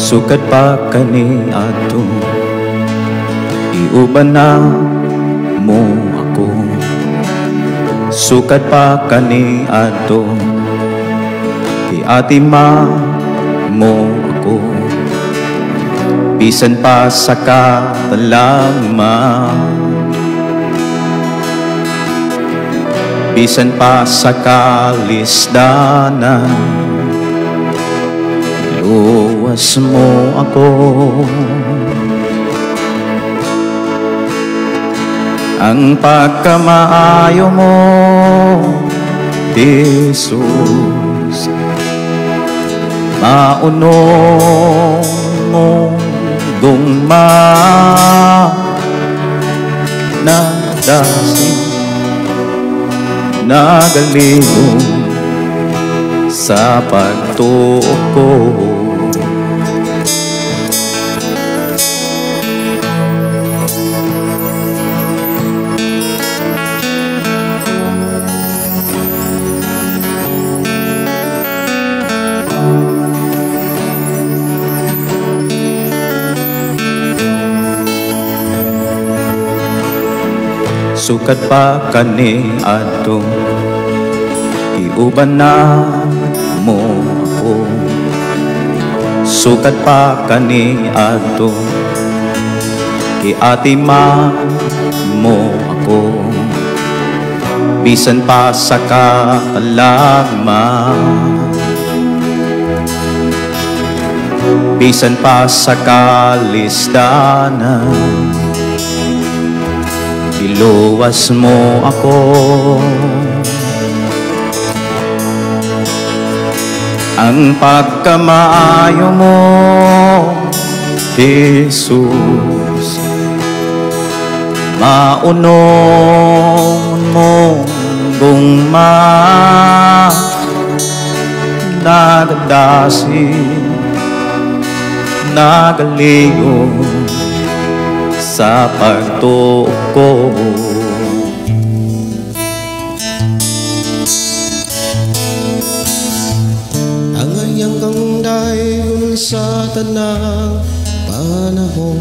Sukat pa kani ato, iuban na mo ako. Sukat pa kani ato, iatima mo ako. Bisan pa sa katalagman, bisan pa sa kalisdanan, luwas mo ako. Ang pagkamaayo mo, Jesus, maunong mo gungma nadasig, nagalingong sa pagtuo ko. Sukat pa kani ato, iuban na mo ako. Sukat pa kani ato, iatima mo ako. Bisan pa sa katalagman, bisan pa sa kalisdanan, iluwas mo ako. Ang pagkamaayo mo, Jesus, maunon mo gungma nagadasig, nagalingong sa pagtuo ko. Ang ayang kang dayon sa tanang panahon,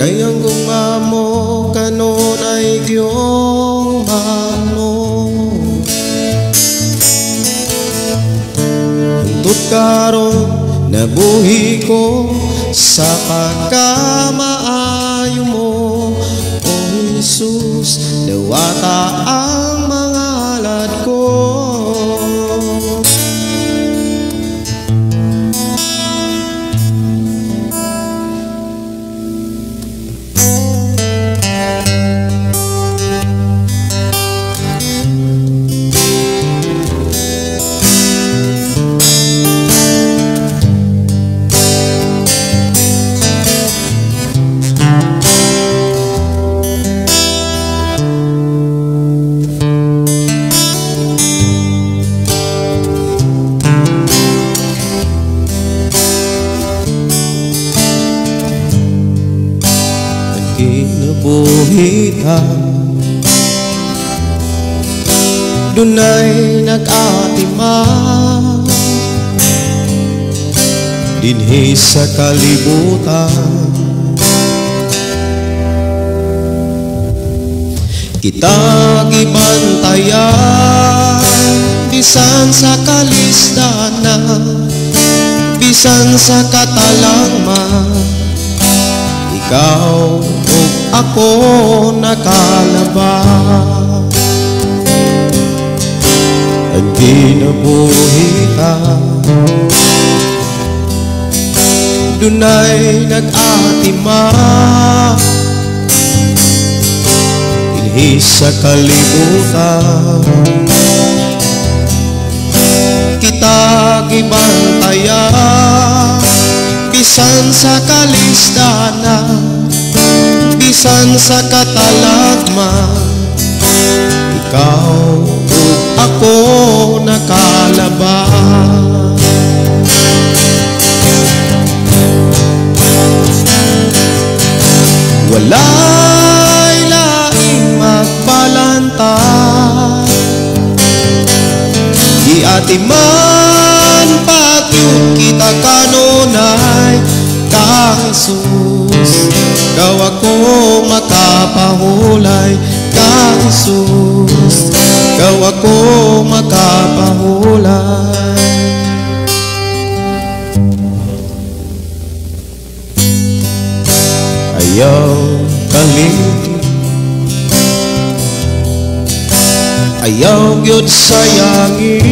kayang gumamo kanon ay Diyong manong. Hintut karon nabuhi ko sa pagkamaayo mo, O Jesus, dawata ang mga alad ko. Kinabuhita dunay nag-atima dinhi sa kalibutan. Kita gibantayan bisan sa kalisdanan, bisan sa katalagman. Ikaw o ako nakalabas. Ang kinabuhita dunay nag-atima dinhi sa kalibutan. Kita gibantayan bisan sa kalisdanan, bisan sa katalagman. Ikaw o ako nakalabas. Walay laing magbalantay, di atiman pagyud kita kanunay ka Jesus. Ikaw ako makapahulay ka Jesus. Ikaw ako makapahulay. Ayaw kalit, ayaw gyud sayangin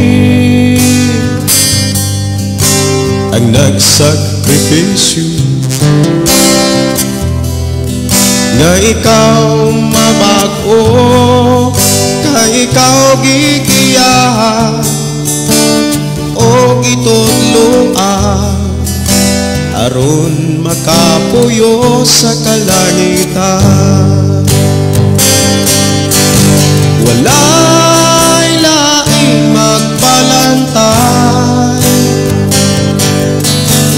ang nagsakripisyo nga ikaw mabag-o, nga ikaw gigiyahan o gitudloan aron makapuyo sa kalangitan. Walay laing magbalantay,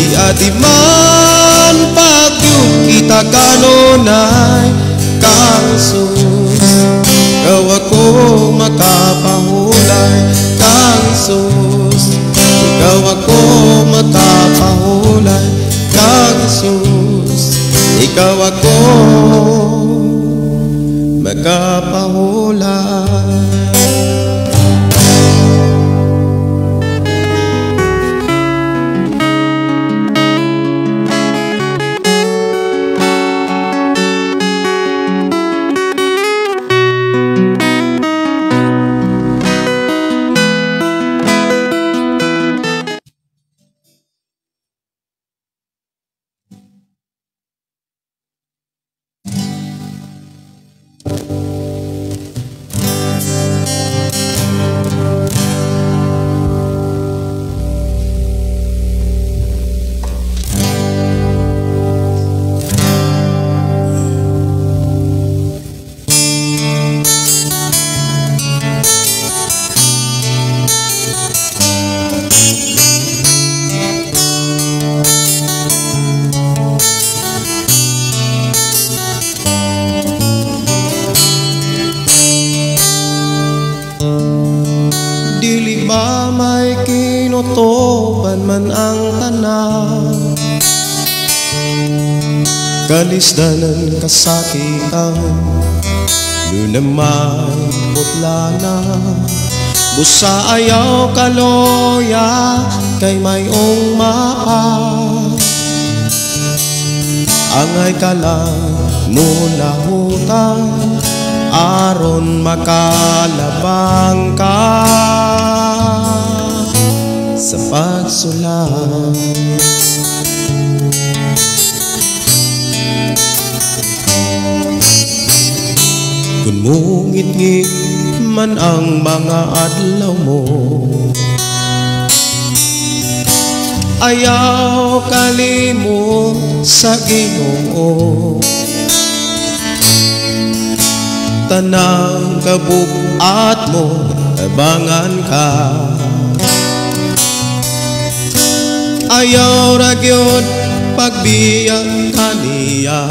iadi man pagyud kita kanunay ka Jesus. Ikaw ako makapahulay ka Jesus. Ikaw ako makapahulay ka Jesus. Ikaw ako makapahulay. Dili ba may kinutoban man ang tanan, kalisdanan kasakitan, lunamay putla na, busa ayaw kaloya kay mayong maa. Angay ka lang mula hutan aron makalabang ka sa pagsulat. Kung mungit-ngit man ang mga adlaw mo, ayaw kalimot sa Ginoo. Tanang kabuat mo, abangan ka. Ayaw ra gyud pagbiyag kaniya.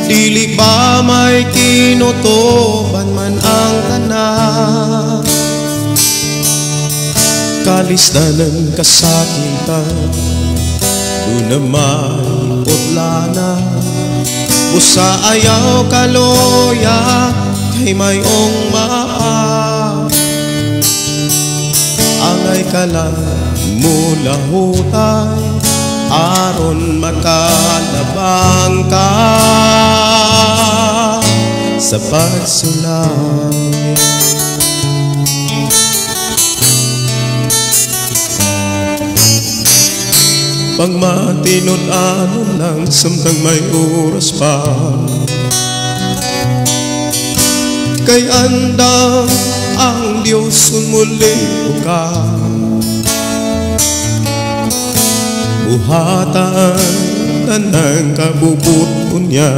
Dili ba may kinutoban man ang tanan, kalisdanan kasakitan, lunamay putla na, busa ayaw kaloya kay mayong maa. Angay ka lang mula hutay aron makalabang ka sa pagsulay. Pag matinod-anon lang samtang may oras pa, kay andang ang Diyos muli ka. Buhatan tanang kabubuton niya,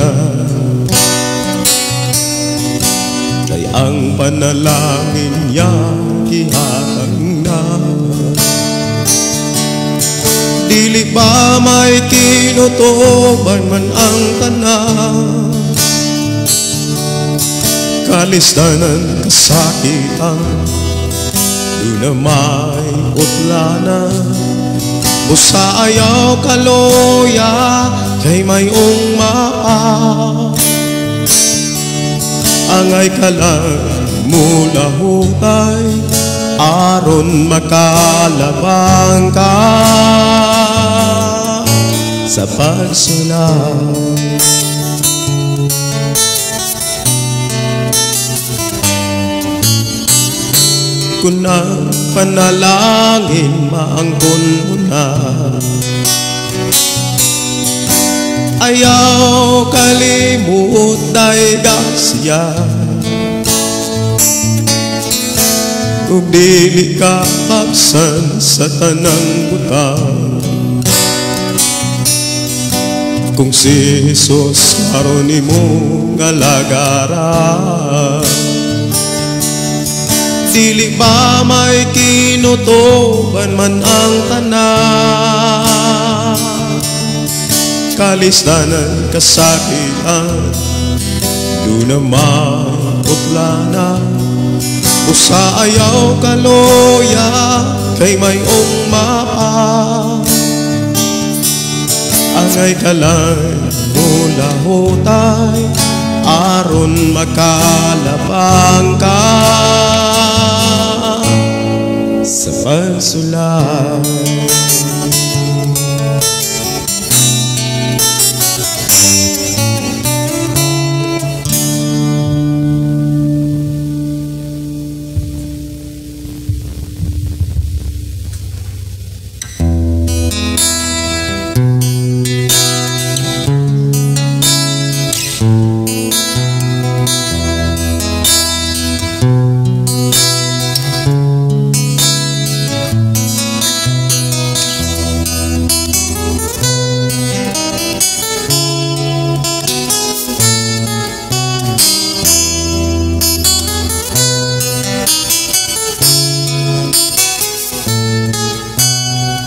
kay ang panalangin niya gihatag na. Dili ba may kinutoban man ang tanan, kalisdanan kasakitan, doon na may utlanan. Busa ayaw kaloya kay mayong mapa. Angay ka lang mula hukay aron makalabang ka sa pagsulat. Kung ang panalangin maangkon mo na, ayaw kalimut dayga siya. Kung dili ka absan sa tanang butang, kung si Jesus karon nimo galagaran, dili ba may kinutuban man ang tanan? Kalistanan, kasakitan, doon na mautlanan. Usa ayaw kaloya kay mayong mapa. Angay kalay mula hutay aron makalabang ka sa pagsulat.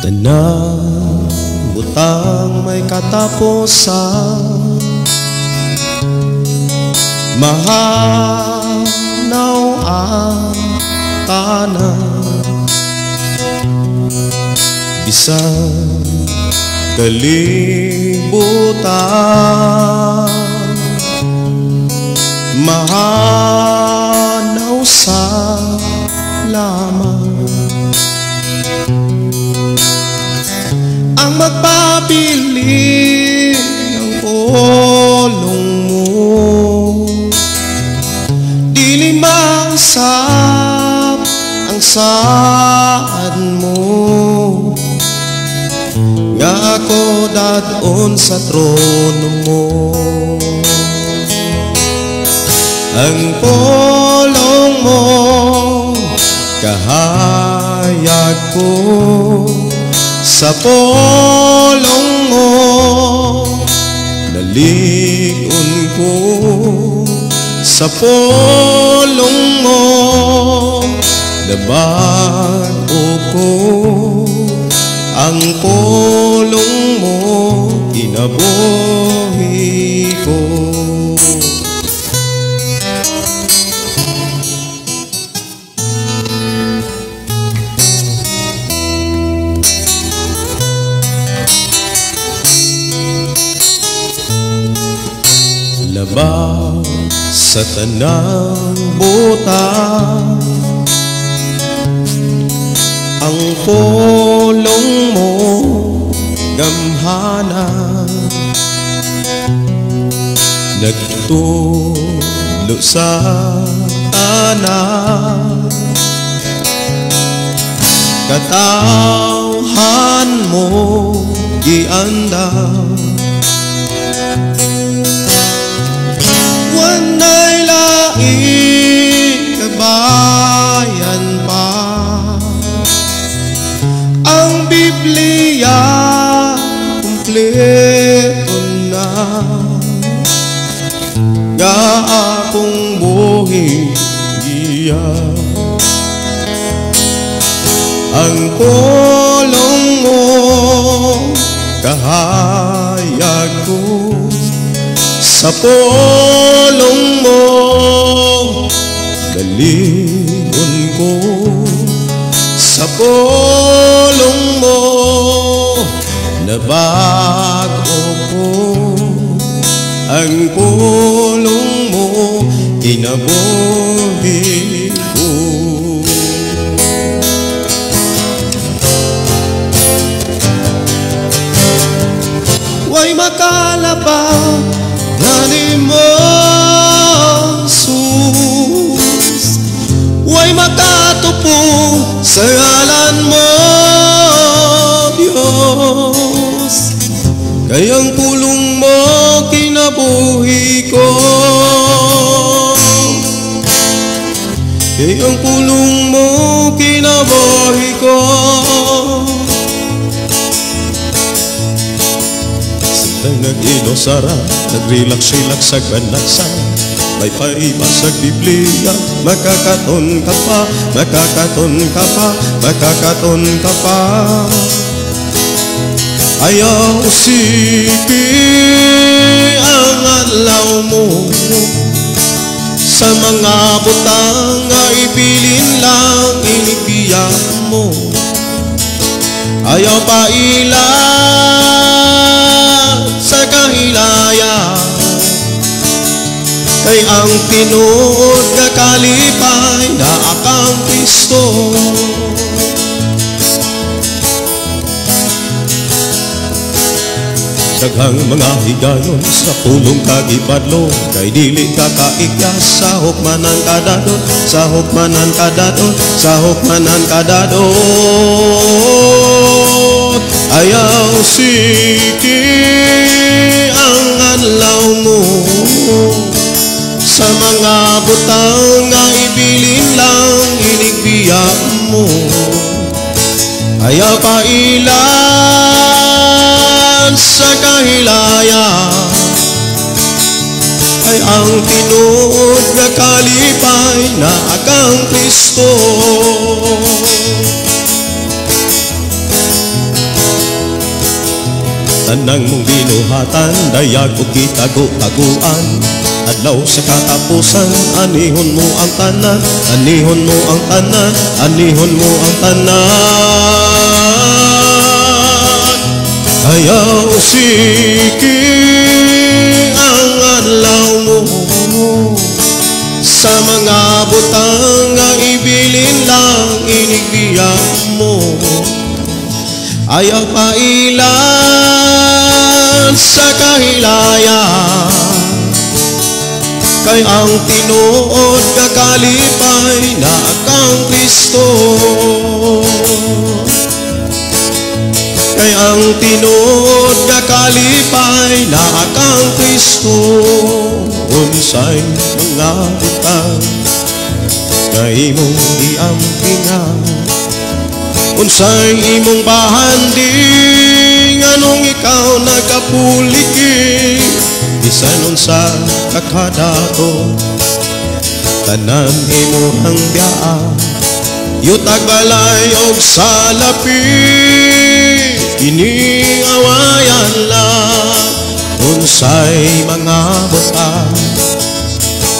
Tanang butang may katapusan, mahanaw ang tanan. Bisan kalibutan, mahanaw sa lamang. Ang magpapili ng pulong mo, dili mangsap ang saad mo, nga ako dadon sa trono mo. Ang pulong mo kahayag ko, sa pulong mo nalingon ko, sa pulong mo nabago ko. Ang pulong mo kinabuhi ko. Labaw sa tanang butang, ang pulong mo gamhana. Nagtulo sa tanan, katawhan mo giandam. Wanay laing kabayan pa, ang Biblia kumpleto na, nga akong buhi giya. Ang pulong mo kahayag ko, sa pulong mo nalingon ko, sa pulong mo nabago ko. Ang pulong mo kinabuhi ko. Way makalabang gani mo sus, way makatupo sa ngalan mo Diyos. Kayang pulong mo kinabuhi ko. Kayang pulong mo kinabuhi ko. Sintang nag-inosara, nag-relax-relax sa ganaksan, may paibasag Biblia, makakaton ka pa, makakaton ka pa, makakaton ka pa. Ayaw sipi ang adlaw mo, sa mga butang nga ibilin lang inibiyak mo. Ayaw pa ilan sa kahilaya, kay ang tinuod nga kalipay na akang Kristo. Daghang mga higayon sa pulong kagibadlo, kay dili ka kaikyas sa hukmanan kadadot, sa hukmanan kadadot, sa hukmanan kadadot. Ayaw siki ang adlaw mo, sa mga butang nga ibilin lang inigbiyak mo. Ayaw pa ilan sa kahilaya, ay ang tinuod nga kalipay na akang Kristo. Tanang mong binuhatan, dayag o kitago-taguan, adlaw sa katapusan, anihon mo ang tanan, anihon mo ang tanan, anihon mo ang tanan. Ayaw siki ang adlaw mo, sa mga butang nga ibilin lang inigbiyak mo. Ayaw pa ilan sa kahilaya, kay ang tinuod nga kalipay na akang Kristo. Kay ang tinuod nga kalipay na akang Kristo. Unsay mga butang nga imong giampingan, unsay imong bahanding, anong ikaw nagapuliki, bisan unsa kakadato, tanan imong biyaan, yutag balay og salapi, kini awayan lang. Unsay mga butang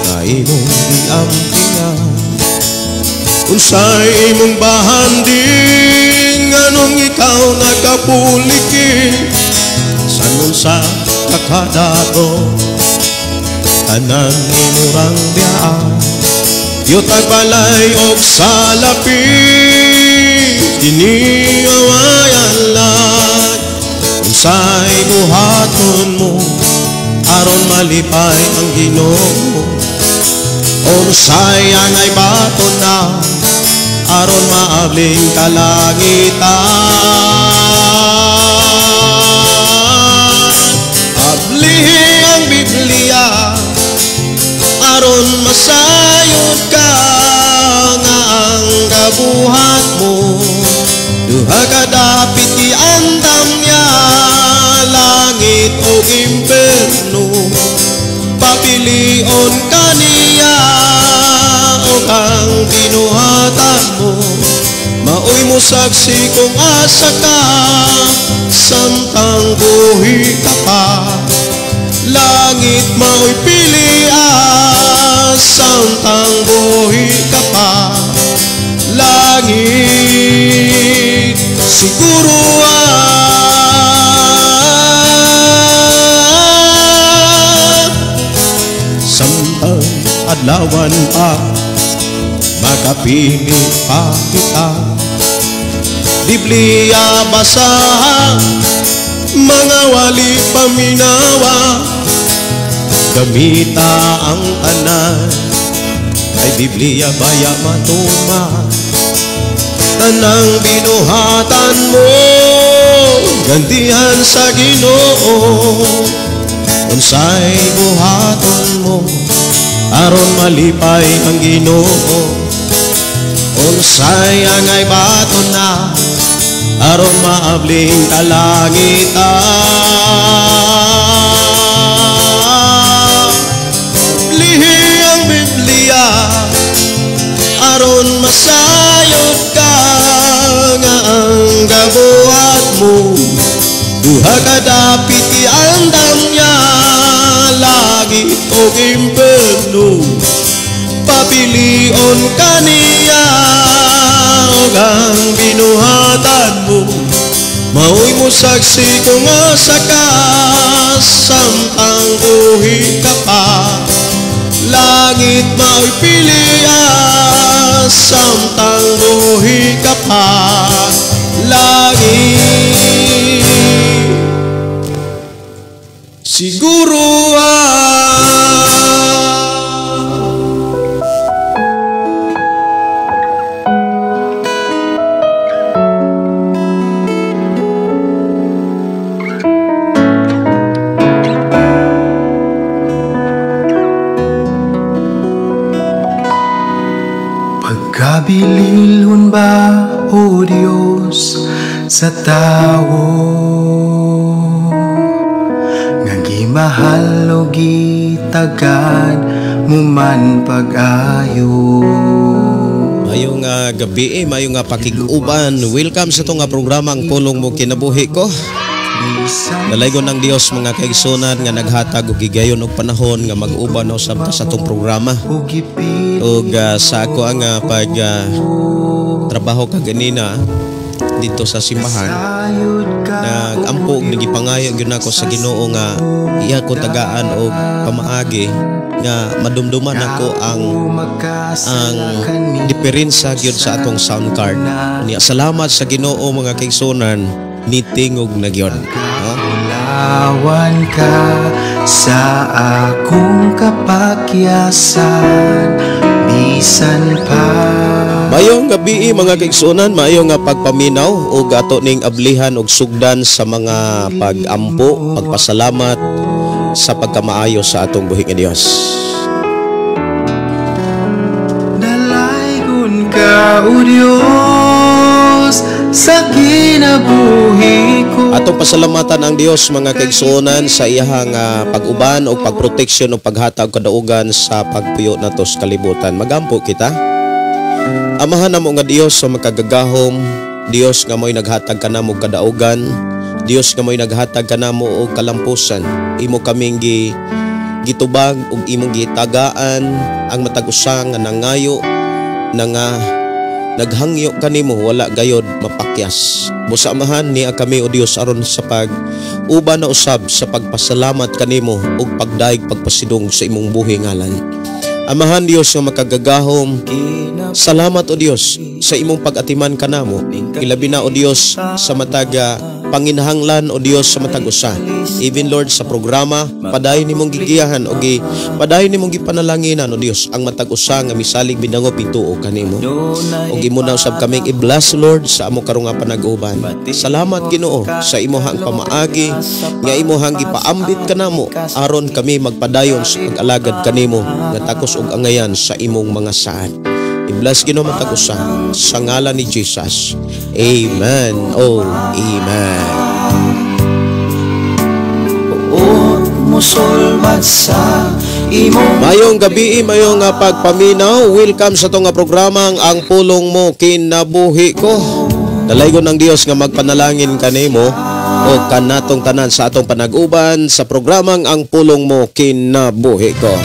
nga imong giampingan, unsay imong bahanding, anong ikaw nagapuliki, sanong sa kakadato, tanan imurang biyaan, yutag balay og salapi, kini awayan lang. Unsay buhaton mo aron malipay ang Ginoo, unsay angay baton na aron maabling kalangitan. Ablihi ang Biblia aron masayod ka, nga ang kabuhat mo duha ka dapit iandam niya, langit o imperno, papilion kaniya. O kang binuhatan mo, maoy mo saksi kung asa ka, samtang buhi ka pa, langit maoy pilias, samtang buhi ka pa, langit Nagapili pa kita, Biblia basahan, mga wali paminawa, gamita ang tanan, ay Biblia baya matuma. Tanang binuhatan mo, gantihan sa Ginoo. Unsay buhaton mo, aron malipay ang Ginoo. Unsay angay baton na, aron maabling kalangitan. Lihi ang Biblia, aron masayod ka, nga ang gabuhat mo duha ka dapit iandam niya, lagi og impierno papilion kaniya. Og ang binuhatan mo, mao'y mo saksi kung asa ka, samtang buhi ka pa, langit mao'y pilian, samtang buhi ka pa, langit siguruhan. Pagkabililhon ba, O Diyos, sa tao, nga gimahal o gitagan mo man pag-ayo. Mayong gabi, mayong pakiguban. Welcome sa itong programang Pulong Mo Kinabuhi ko. Dalaygon ng Dios mga kaigsunan nga naghatag og gigayon og panahon nga mag-uban usab ta sa itong programa. Ug sa ako ang pag trabaho kaganina dito sa simbahan, nag-ampo og nagipangayo gyud nako sa Ginoo nga iya ko tagaan og pamaagi nga madumduman ako ang diferensya gyud sa atong sound card. Niya salamat sa Ginoo mga kaigsunan, nitingog na gyud. Lawan ka sa akong kapakyasan, bisan pa. Mayong gabi mga kaigsunan, mayong pagpaminaw o ato ning ablihan og sugdan sa mga pag-ampo, pagpasalamat sa pagkamaayo sa atong buhi nga Dios. Dalaygon ka, O Dios, sa kinabuhi ko. Atong pasalamatan ang Dios mga kaigsunan sa iyahang pag-uban o pagproteksyon o paghatag kadaugan sa pagpuyo nato sa kalibutan. Magampo kita. Amahan namo nga Dios sa makagagahom, Dios nga mo'y naghatag kanamo kadaugan, Dios nga mo'y naghatag kanamo og kalampusan. Imo kaming gitubag ug imong gitagaan ang matag-usa nga nangayo naghangyo kanimo wala gayod mapakyas. Busa amahan niya kami o Dios aron sa pag-uban na usab sa pagpasalamat kanimo ug pagdaig pagpasidong sa imong buhi ngalan. Amahan Dios nga makagagahom, salamat o Dios sa imong pag-atiman kanamo, ilabi na o Dios sa mataga panginahanglan o Dios sa matag usa. Even Lord sa programa, padayon nimong gigiyahan o padayon nimong gipanalanginan o Dios ang matag usa nga misalig binangop ituo kanimo. O imo na usab kaming i-bless Lord sa amo karong nga panag-uban. Salamat Ginoo sa imong pamaagi nga imong gipaambit kanamo aron kami magpadayon sa pag-alagad kanimo nga takos og angayan sa imong mga saan. I-bless Ginoo matag usa sa ngalan ni Jesus. Amen. Oh, amen. Mayong gabi, mayong pagpaminaw. Welcome sa itong programang ang Pulong Mo Kinabuhi ko. Dalaygon ng Dios nga magpanalangin kanimo o kanatong tanan sa atong panag-uban sa programang ang Pulong Mo Kinabuhi ko.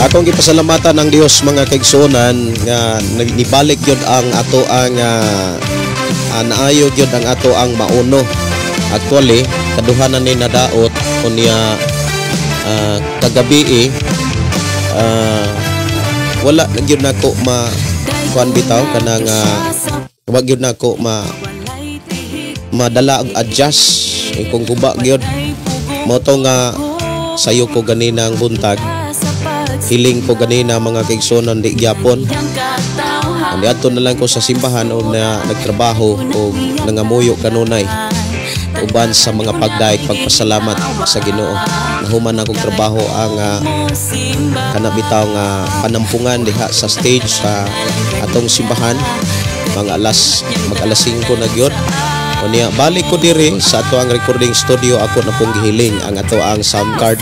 Atong gipasalamatan ng Dios mga kaigsunan nga nibalik yun ang ato ang naayog yun ang ato ang mauno. Actually, kaduhanan ni nadaot Unya kagabi wala na gyud nako kuan bitaw kanang wag gyud nako madala og adjust kung guba gyud mo to nga sayo ko ganina ang buntag, hiling ko ganina mga kaigsunan di gyapon. Andi adto na lang ko sa simbahan o na nagtrabaho o nangamuyo kanunay uban sa mga pagdaig pagpasalamat sa Ginoo. Nahuman akong trabaho ang kana bitaw nga panampungan diha sa stage sa atong simbahan mag-alas 5 na gyud. Unya balik ko diri sa ato ang recording studio, ako na pong gihiling ang ato ang sound card.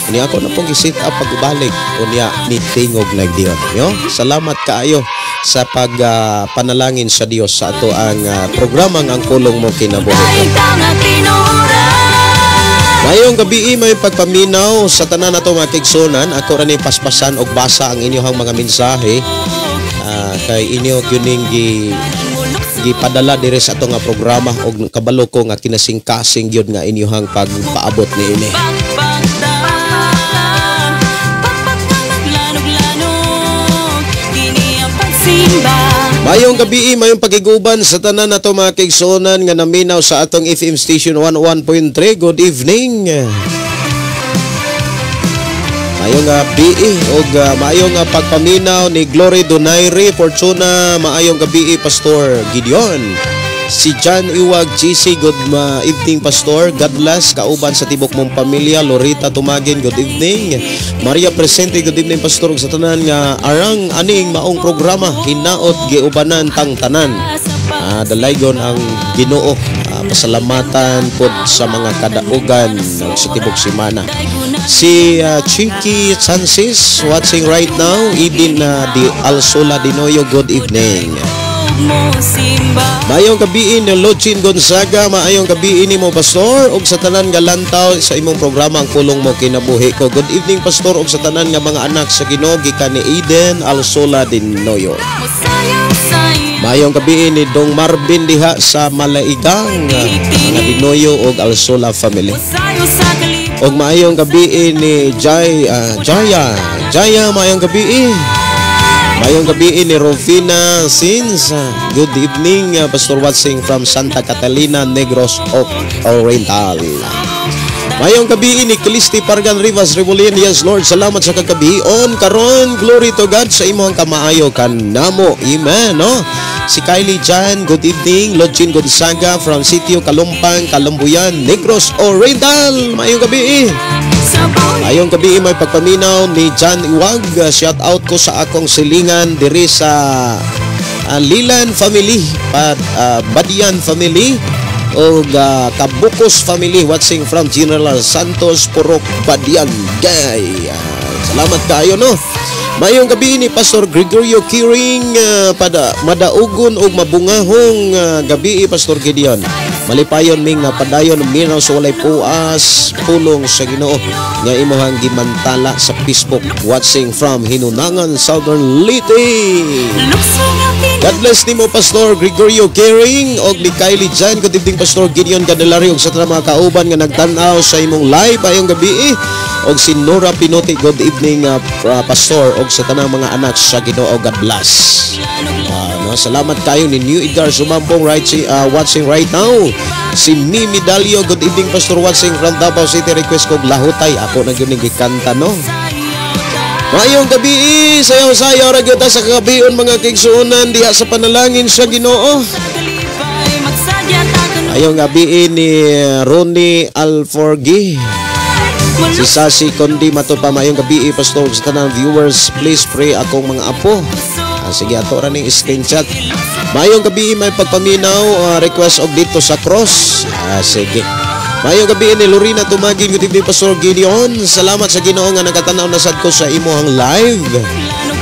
Unya ako na pong gi-set up pagbalik. Unya nitingog na diyon. Yo, salamat kaayo sa panalangin sa Dios sa ato ang programang ang pulong mo kinabuhi. Mayong gabi may pagpaminaw sa tanan nato mga kaigsunan. Ako ra ni paspasan og basa ang inyong mga mensahe kay inyo gyuning gipadala diri sa ato nga programa og kabalo ko nga kinasing-kasing gyud nga inyong pagpaabot niini. Mayong gabi, mayong pagiguban sa tanan nato mga kaigsunan nga naminaw sa atong FM station 101.3. Good evening. Mayong gabi og mayong pagpaminaw ni Glory Donaire Fortuna. Maayong gabi Pastor Gideon. Si John Iwag GC, good evening Pastor. God bless kauban sa tibok mong pamilya. Lorita Tumagin, good evening. Maria Presente, good evening Pastor. Sa tanan nga arang aning maong programa hinaot giubanan tang tanan. Dalaygon ang Ginoo. Pasalamatan pod sa mga kadaugan sa tibok simana. Si Chiki Chances watching right now. Idin di Alsola Dinoyo, good evening. Maayong gabi ni Lochin Gonzaga, maayong gabi ni mo Pastor og sa tanan nga lantaw sa imong programa ang pulong mo kinabuhi ko. Good evening Pastor og sa tanan nga mga anak sa Ginoo gikan ni Eden Alsola Dinoyo. Maayong gabi ni Dong Marvin diha sa Malaigang, mga Dinoyo og Alsola family. Og maayong gabi ni Jaya, maayong gabi. Mayong gabi ni Rufina Sins. Good evening Pastor watching from Santa Catalina, Negros Oriental. Mayong gabi ni Calisti Pargan Rivas Rebolin. Yes Lord, salamat sa kagabion karon. Glory to God sa imong kamaayo kanamo. Amen. No? Si Kylie Jan, good evening. Lodgin Gonzaga from Sitio Kalumpang, Kalambuyan, Negros Oriental. Mayong gabi. Ayong gabi may pagpaminaw ni John Iwag. Shout out ko sa akong silingan diri sa Lilan family, Badian family o Kabukos family watching from General Santos Purok Badian Gay. Salamat kayo no. Mayong gabi ni Pastor Gregorio Kiring madaugon og mabungahong gabi Pastor Gideon. Malipayon ming padayon minaw sa walay puas pulong sa Ginoo nga imong gimantala sa Facebook watching from Hinunangan, Southern Leyte. God bless nimo Pastor Gregorio Caring og ni Kylie Jan. Good evening Pastor Gideon Candelario og sa mga kauban nga nagtan-aw sa imong live ayong gabi. Og si Nora Pinote, good evening Pastor og sa tanang mga anak sa Ginoo. God bless. Salamat kayo ni New Edgar Sumampong watching right now. Si Mimi Dalio, good evening Pastor watching from Davao City. Request kog lahutay ako na gyud gikanta no. Mayong gabi, sayaw-sayaw ra gyud sa kagabion mga kaigsuonan diha sa panalangin sa Ginoo. Ayong gabi ni Ronnie Alforgi. Si Sasi Kondi Matopa, mayong gabi Pastor sa tanang viewers, please pray akong mga apo. Sige ato ra ning screenshot. Mayong gabi may pagpaminaw request og dito sa cross. Sige. Mayong gabi ni Lorena Tumagin, good evening Pastor Gideon. Salamat sa Ginoo nga nagatanaw na sad ko sa imong live.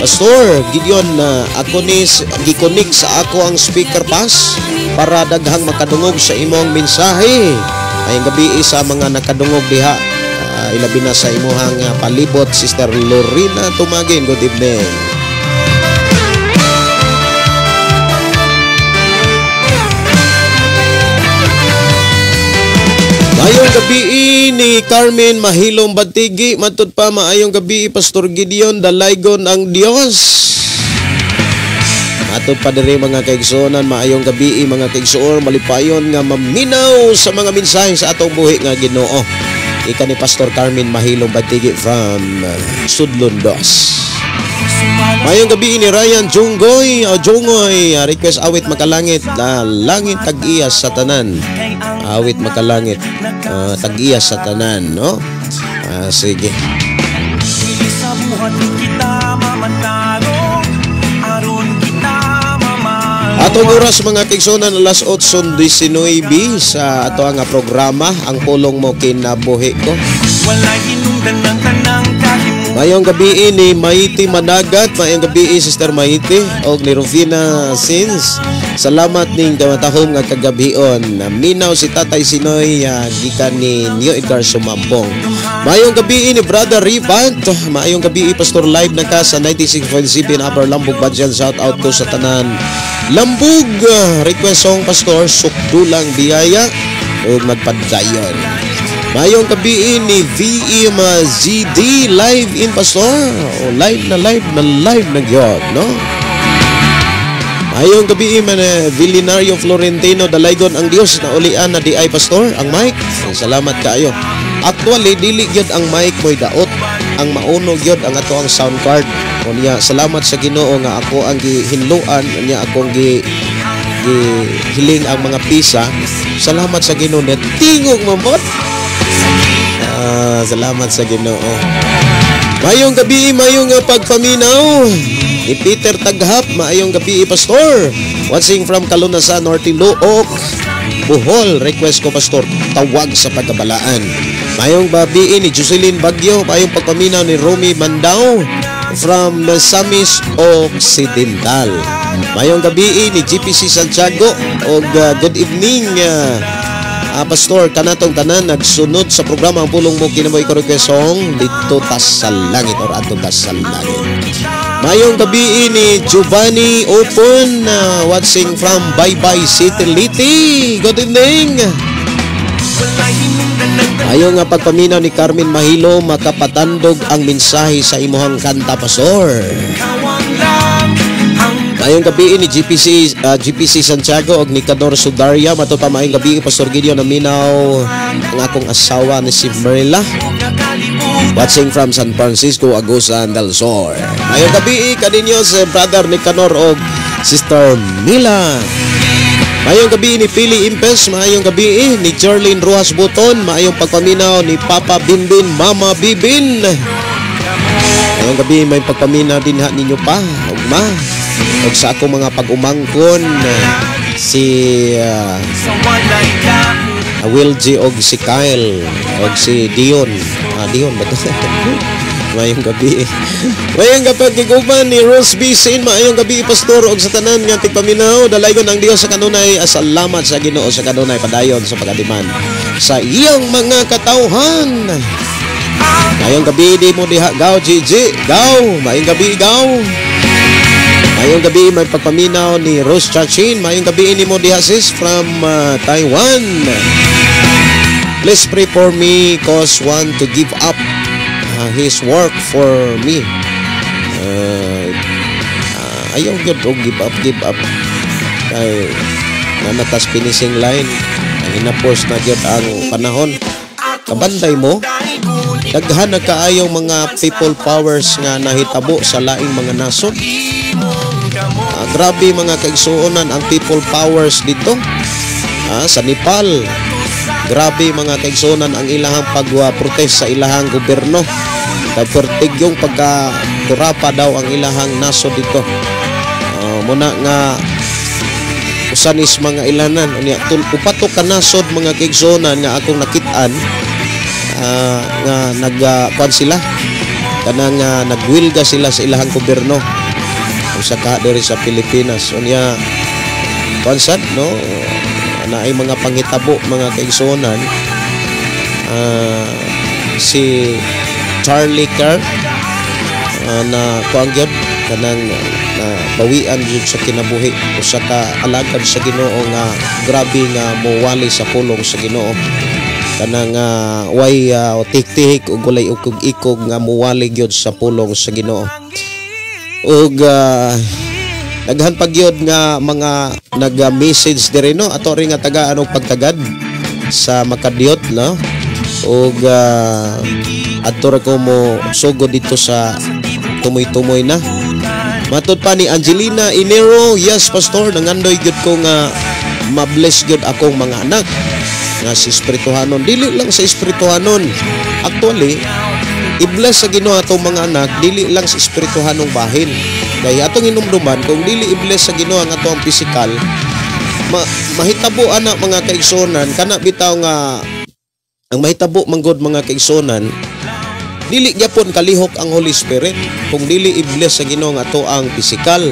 Pastor Gideon, ako ni gikonik sa ako ang speaker pass para daghang makadungog sa imong mensahe. Mayong gabi sa mga nakadungog diha. Ilabi na sa imong palibot Sister Lorena Tumagin. Good evening. Maayong gabi ni Carmen Mahilong Batigi. Matod pa maayong gabi Pastor Gideon Dalaygon ang Dios. Matod pa diri mga kaigsuonan, maayong gabi mga kaigsuon, malipayon nga maminaw sa mga mensahe sa atong buhi nga Ginoo. Ika ni Pastor Carmen Mahilong Batigi from Sudlon Dos. Mayong gabi ni Ryan Junggoy request awit makalangit langit tag-iyas sa tanan. Awit makalangit tag-iyas sa tanan, no? Sige. Sa buhat kita mamantaro, aron kita mamahal. Atong oras mga kaigsuonan, alas 8:19 sa ato nga programa ang pulong mo kinabuhi ko. Wala hinungdan ng tanang kahit Mayong gabi ni Maiti Managat, mayong gabi Sister Maiti og ni Rufina Sins. Salamat ning kamatahom nga kagabion. Minaw si Tatay Sinoy gikan ni New Edgar Sumampong. Mayong gabi ni Brother Rivant, mayong gabi Pastor Live na ka sa 96.7 Upper Lambog Badyan. Shout out to sa tanan Lambog. Request song Pastor Sukdulang Biyaya ug magpadgayon. Mayong gabi ni VM ZD live in Pastor. Live na gyud, no? Mayong gabi man Vilinario Florentino Dalaygon ang Dios na ulian na di ay Pastor ang mic. Salamat kaayo. Actually dili gyud ang mic mo'y daot. Ang mauno gyud ang ato ang sound card. Unya salamat sa Ginoo nga ako ang gihinluan unya akong hiling ang mga pisa. Salamat sa Ginoo net tingog mamot. Salamat sa Ginoo. Mayong gabi, mayong pagpaminaw ni Peter Taghap. Mayong gabi Pastor. Watching from Kalunasan, Nortiluok, Bohol. Request ko Pastor, tawag sa pagkabalaan. Mayong gabi ni Jocelyn Bagyo. Mayong pagpaminaw ni Romy Mandao from Samis Occidental. Mayong gabi ni GPC Santiago og good evening Pastor, kanatong tanan nagsunod sa programa ang pulong mo kinabuhi ko request song dito tas sa langit or ato tas sa langit. Mayong gabi ni Giovanni Open watching from Baybay City Liti. Good evening. Ayong nga pagpaminaw ni Carmen Mahilo, makapatandog ang mensahe sa imuhang kanta Pastor. Mayong gabi ni GPC Santiago og ni Kador Sudaria. Matod pa mayong gabi Pastor Gideon na minaw ang akong asawa ni si Merla. Watching from San Francisco, Agusan del Sur. Mayong gabi kaninyo si Brother Nicanor og Sister Mila. Mayong gabi ni Pili Impes. Mayong gabi ni Charlene Ruas Buton. Mayong pagpaminaw ni Papa Binbin, Mama Bibin. Mayong gabi may pagpaminaw din ha ninyo pa og ma og sa ako mga pag-umangkon si Will G og si Kyle og si Dion. Dion ba ito? Mayong gabi. Mayong kapag-iguman ni Rose B. Sain. Mayong gabi Pastor og sa tanan nga tigpaminaw. Dalaygon ang Dios sa kanunay. Salamat sa Ginoo sa kanunay padayon sa pagadiman sa iyang mga katawhan. Mayong gabi di mo diha gaw Gigi. Gaw. Mayong gabi gaw. Mayong gabi may pagpaminaw ni Rose Chachin. Mayong gabi ni mo dihasis from Taiwan. Please pray for me cause want to give up his work for me. Ayaw yun o give up. Ay, nanatas finishing line. Ang inapos na yun ang panahon. Kabanday mo, daghan na kaayaw mga people powers nga nahitabo sa laing mga nasod. Grabe mga kaigsuonan ang people powers dito sa Nepal. Grabe mga kaigsuonan ang ilahang pagprotest sa ilahang gobyerno. Pertig yung pagkakurapa daw ang ilahang nasod dito. Muna nga usanis mga ilanan upato ka nasod mga kaigsuonan nga akong nakitaan nga nagkuan sila kanang nagwilga sila sa ilahang gobyerno sa diri sa Pilipinas. Unya konsad no na ay mga pangitabo mga kaigsuonan si Charlie Kirk na kuang gyud kanang bawian jud sa kinabuhi usa ka alagad sa Ginoo nga grabe nga mowali sa pulong sa Ginoo. kanang way tik-tik ug walay ukog-ikog nga muwali gyud sa pulong sa Ginoo. Ug daghan pa gyud nga mga nag-message diri no ato ring nga tagaan og pagtagad sa Makadiot no. Ug adto ra ko mo sugod dito sa tumoy-tumoy na. Matud pa ni Angelina Inero, yes pastor, nangandoy gyud ko nga mabless gyud akong mga anak nga si espirituhanon. Dili lang sa espirituhanon. Actually, i-bless sa Ginoo atong mga anak, dili lang sa espirituhanong bahin. Kaya atong hinumduman kung dili i-bless sa Ginoo ang atong physical, mahitabo ana mga kaigsonan kana bitaw nga ang mahitabo manggod mga kaigsonan, dili gyapon kalihok ang Holy Spirit kung dili i-bless sa Ginoo nga ato ang physical.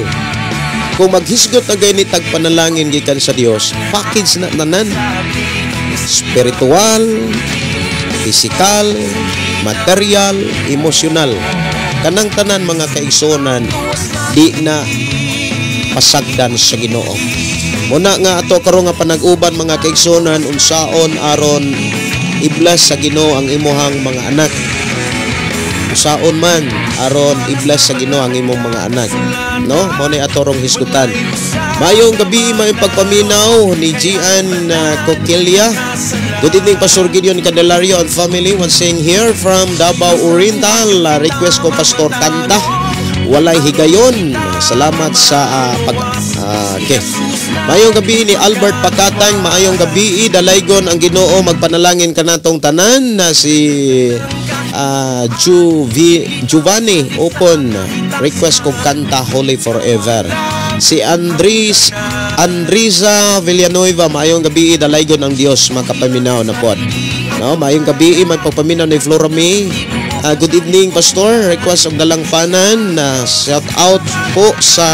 Kung maghisgot na gayni tagpanalangin gikan sa Dios, package na tanan. Spiritual, physical, material, emosyonal. Kanang tanan mga kaigsonan di na pasagdan sa Ginoo. Muna nga ato karon nga panag-uban mga kaigsonan unsaon aron i-bless sa Ginoo ang imuhang mga anak. Unsaon man aron i-bless sa Ginoo ang imong mga anak. No, mo ni ato rong hisgutan. Mayong gabi may pagpaminaw ni Gian Coquelia. Good evening Pastor Gideon Candelario and family. Once saying here from Davao Oriental. Request ko Pastor Kanta. Walay higayon. Salamat sa okay. Mayong gabi ni Albert Pakatang. Maayong gabi dalaygon ang Ginoo magpanalangin kanatong tanan na si Giovanni Open. Request ko Kanta Holy Forever. Si Andriza Villanueva, maayong gabi dalaygon ang Dios makapaminaw na pod. No, maayong gabi may pagpaminaw ni Flora May. Good evening Pastor, request og dalangpanan shout out po sa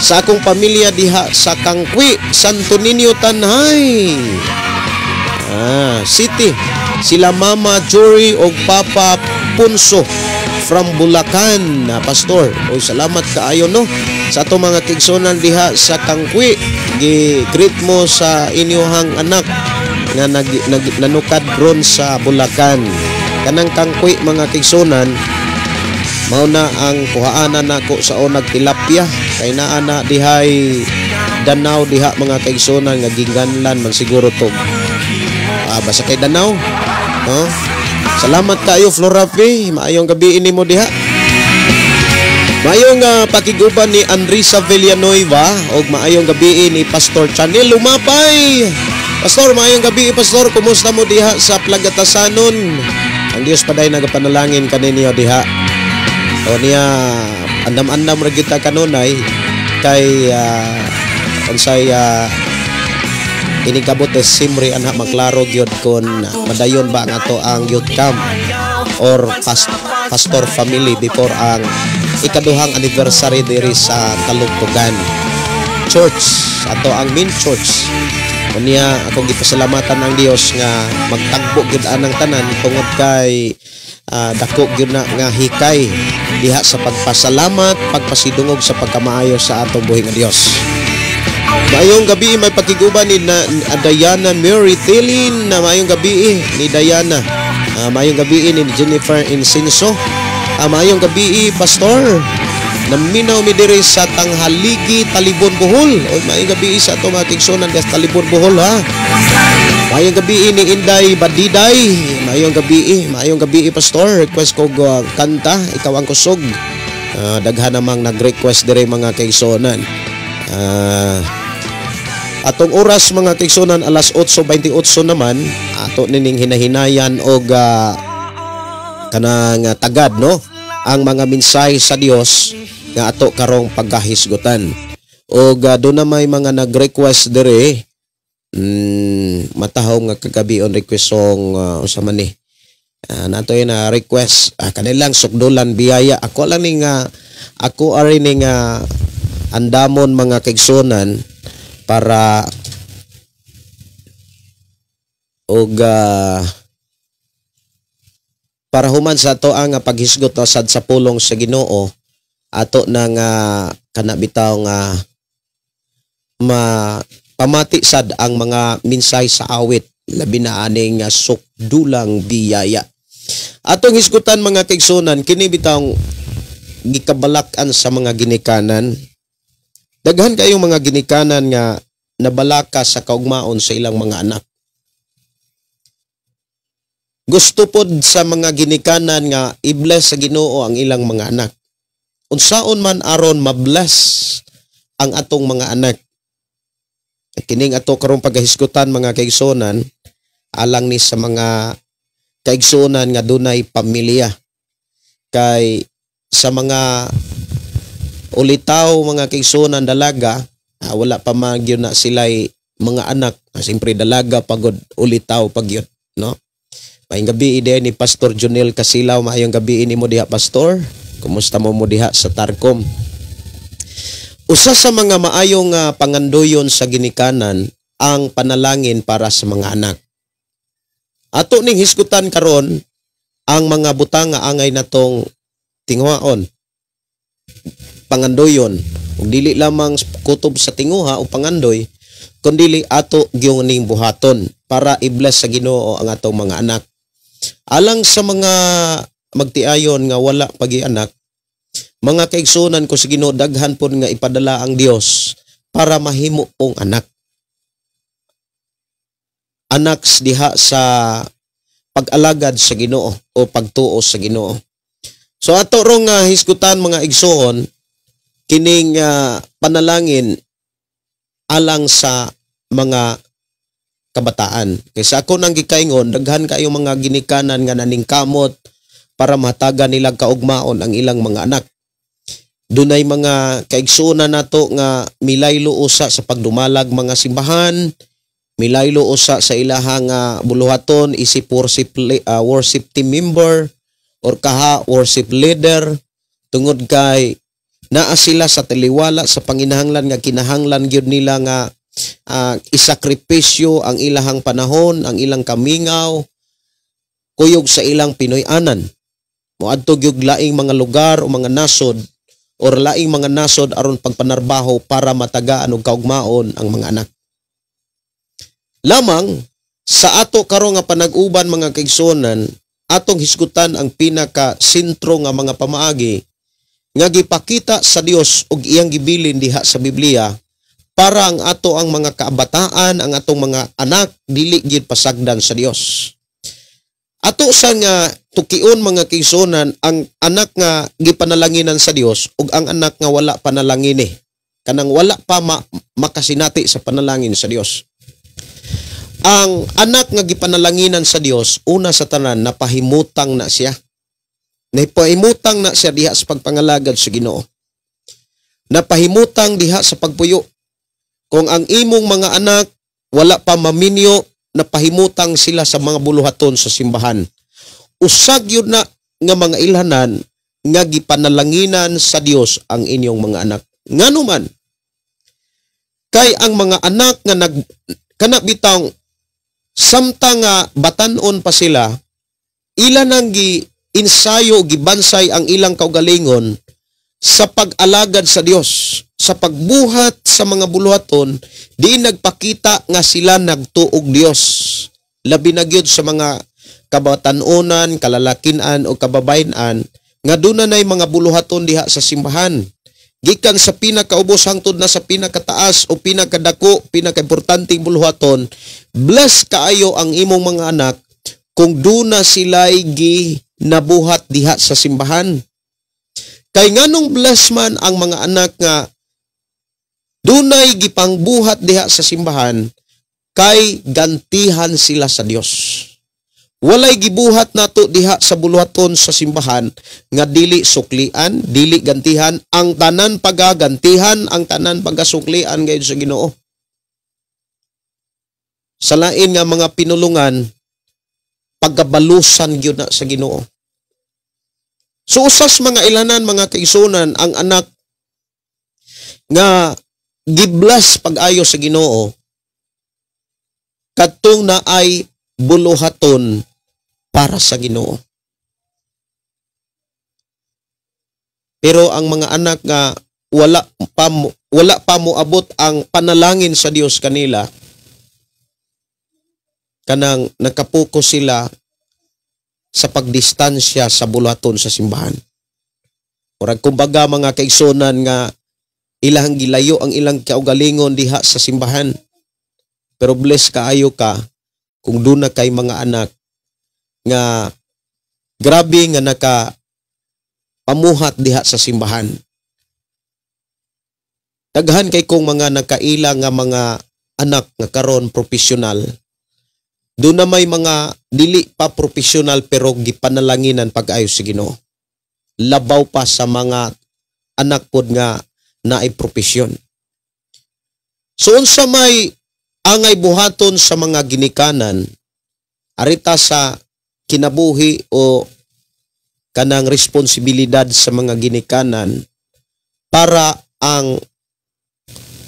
akong pamilya diha sa Kangkwi, Santo Niño Tanay City. Sila Mama Jory og Papa Punso from Bulacan, Pastor. Oy, salamat kaayo no sa ato mga kaigsonan diha sa Kangkwi. Gi-greet mo sa inyohang anak nga nanukad ron sa Bulacan. Kanang Kangkwi mga kaigsonan mao na ang kuhaanan nako sa onag tilapia kay naa na dihay danaw diha mga kaigsonan nga ginganlan man siguro to. Basta kay danaw no. Salamat kayo Flora P. Maayong gabi ini mo diha. Maayong pakiguban ni Andrisa Villanueva og maayong gabi ni Pastor Chanel Lumapay. Pastor, maayong gabi Pastor. Kumusta mo diha sa Plagatasanon? Ang Dios paday nagapanalangin kaninyo diha. O niya andam-andam ra kita kanunay kay unsay inigabot simri anha maklaro gyud kon madayon ba nga to ang youth camp or pastor family before ang ikaduhang anniversary diri sa Kalugtugan Church ato ang main church. Unya akong gipasalamatan ang Dios nga magtagbo gyud anang tanan tungod kay dako gyud na nga hikay diha sa pagpasalamat, pagpasidungog sa pagkamaayo sa atong buhi nga Dios. Mayong gabi may pakiguban ni Diana Mary Tillin na mayong gabi ni Diana. Mayong gabi ni Jennifer Insinso. Mayong gabi Pastor. Naminaw mi diri sa Tanghaligi, Talibon, Bohol. O mayong gabi sa ato mga kaigsonan des Talibon, Bohol ha. Mayong gabi ni Inday Badiday. Mayong gabi Pastor. Request ko kanta, ikaw ang kusog. Daghan namang nag-request diri mga kaigsonan. Atong oras mga kaigsonan alas 8:28 naman ato nining hinahinayan og kanang tagad no ang mga mensahe sa Dios nga ato karong pagkahisgutan. Og do na may mga nag-request diri matahaw nga kagabi on request song usa man ni nato na request kanilang sukdulan biyaya ako lang ning ako ari ning andamon mga kaigsonan para para human sa ato ang paghisgot sad sa pulong sa Ginoo ato nang kana bitaw nga pamati sad ang mga minsay sa awit labi na aning sukdulang biyaya. Atong hisgutan mga kaigsunan, kini bitang gikabalakan sa mga ginikanan. Daghan kayong mga ginikanan nga nabalaka sa kaugmaon sa ilang mga anak. Gusto pod sa mga ginikanan nga i-bless sa Ginoo ang ilang mga anak. Unsaon man aron ma-bless ang atong mga anak. Kining ato karong pagahisgutan mga kaigsunan alang ni sa mga kaigsunan nga dunay pamilya. Kay sa mga ulitaw mga kaigsunan dalaga, wala pa magyud na sila'y mga anak. Siyempre dalaga pagod ulitaw pagyud, no? Maayong gabi ide ni Pastor Jonel Casilaw. Maayong gabi ni mo diha Pastor. Kumusta mo diha sa Tarcom? Usa sa mga maayong pangandoyon sa ginikanan ang panalangin para sa mga anak. Ato ning hisgutan karon ang mga butang nga angay natong tinguhaon. Pangandoyon, ug dili lamang kutob sa tinguha o pangandoy, kundi ato gyud ning buhaton para i-bless sa Ginoo ang atong mga anak. Alang sa mga magtiayon nga wala pagi-anak, mga kaigsunan ko sa Ginoo, daghan pud nga ipadala ang Dios para mahimo pong anak. Anak diha sa pag-alagad sa Ginoo o pagtuo sa Ginoo. So ato rong hisgutan mga igsoon kining panalangin alang sa mga kabataan. Kaysa ako nang gikaingon, daghan kayo mga ginikanan nga naningkamot para mataga nila kaugmaon ang ilang mga anak. Dunay mga kaigsunan nato nga milaylo usa sa pagdumalag mga simbahan, milaylo usa sa ilahang buluhaton isip worship team member or kaha worship leader tungod kay naa sila sa taliwala sa panginahanglan nga kinahanglan gyud nila nga isakripisyo ang ilahang panahon, ang ilang kamingaw, kuyog sa ilang Pinoy-anan. Moadto gyud laing mga lugar o mga nasod or laing mga nasod aron pagpanarbaho para matagaan og kaugmaon ang mga anak. Lamang sa ato karon nga panag-uban mga kaigsunan, atong hisgutan ang pinaka sentro nga mga pamaagi nga gipakita sa Dios ug iyang gibilin diha sa Biblia para ang ato ang mga kabataan, ang atong mga anak dili gyud pasagdan sa Dios. Ato sa nga tukion mga kaigsunan ang anak nga gipanalanginan sa Dios ug ang anak nga wala panalangin kanang wala pa makasinati sa panalangin sa Dios. Ang anak nga gipanalanginan sa Dios una sa tanan napahimutang na siya. Napahimutang na siya diha sa pagpangalagad sa Ginoo. Napahimutang diha sa pagpuyo. Kung ang imong mga anak wala pa maminyo, napahimutang sila sa mga buluhaton sa simbahan. Usag yun na nga mga ilhanan nga gipanalanginan sa Dios ang inyong mga anak. Nganuman, kay ang mga anak nga kana bitang samtang nga batanon pa sila, ila nang gi-insayo, gibansay ang ilang kaugalingon sa pag-alagad sa Dios, sa pagbuhat sa mga buluhaton, di nagpakita nga sila nagtuog Dios. Labi na gyud sa mga kabatanunan, kalalakinan o kababayan nga dunay mga buluhaton diha sa simbahan. Gikan sa pinakaubos hangtod na sa pinakataas o pinakadako, pinakaimportanteng buluhaton, bless kaayo ang imong mga anak kung duna sila'y nabuhat diha sa simbahan. Kay nganong bless man ang mga anak nga dunay gipangbuhat diha sa simbahan, kay gantihan sila sa Dios. Walay gibuhat nato diha sa buluhaton sa simbahan nga dili suklian, dili gantihan, ang tanan pagagantihan, ang tanan pagasuklian gayud sa Ginoo. Sa lain nga mga pinulungan, pagkabalusan gyud na sa Ginoo. So usas mga ilanan mga kaigsunan ang anak nga giblas pag-ayo sa Ginoo kadtong na ay buluhaton para sa Ginoo. Pero ang mga anak nga wala pa moabot ang panalangin sa Dios kanila, kanang nakapokus sila sa pagdistansya sa bulaton sa simbahan. Murag kumbaga mga kaigsonan nga ilang gilayo ang ilang kaugalingon diha sa simbahan. Pero bless kaayo ka kung doon na kay mga anak nga grabe nga pamuhat diha sa simbahan. Daghan kay kong mga nakaila nga mga anak nga karon profesional. Doon na may mga dili pa profesional pero gipanalanginan pag-ayo sa Ginoo. Labaw pa sa mga anak pod nga naay profesyon. So unsa may angay buhaton sa mga ginikanan arita sa kinabuhi o kanang responsibilidad sa mga ginikanan para ang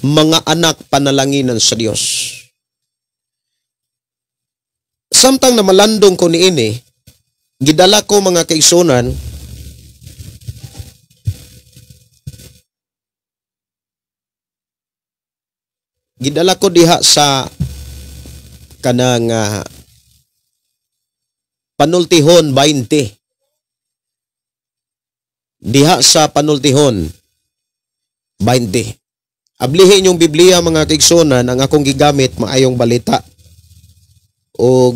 mga anak panalanginan sa Dios. Samtang na malandong ko niini, gidala ko mga kaigsonan diha sa kanang Panultihon 20. Diha sa Panultihon 20. Ablihin yung Biblia mga kaigsonan, ang akong gigamit maayong balita. O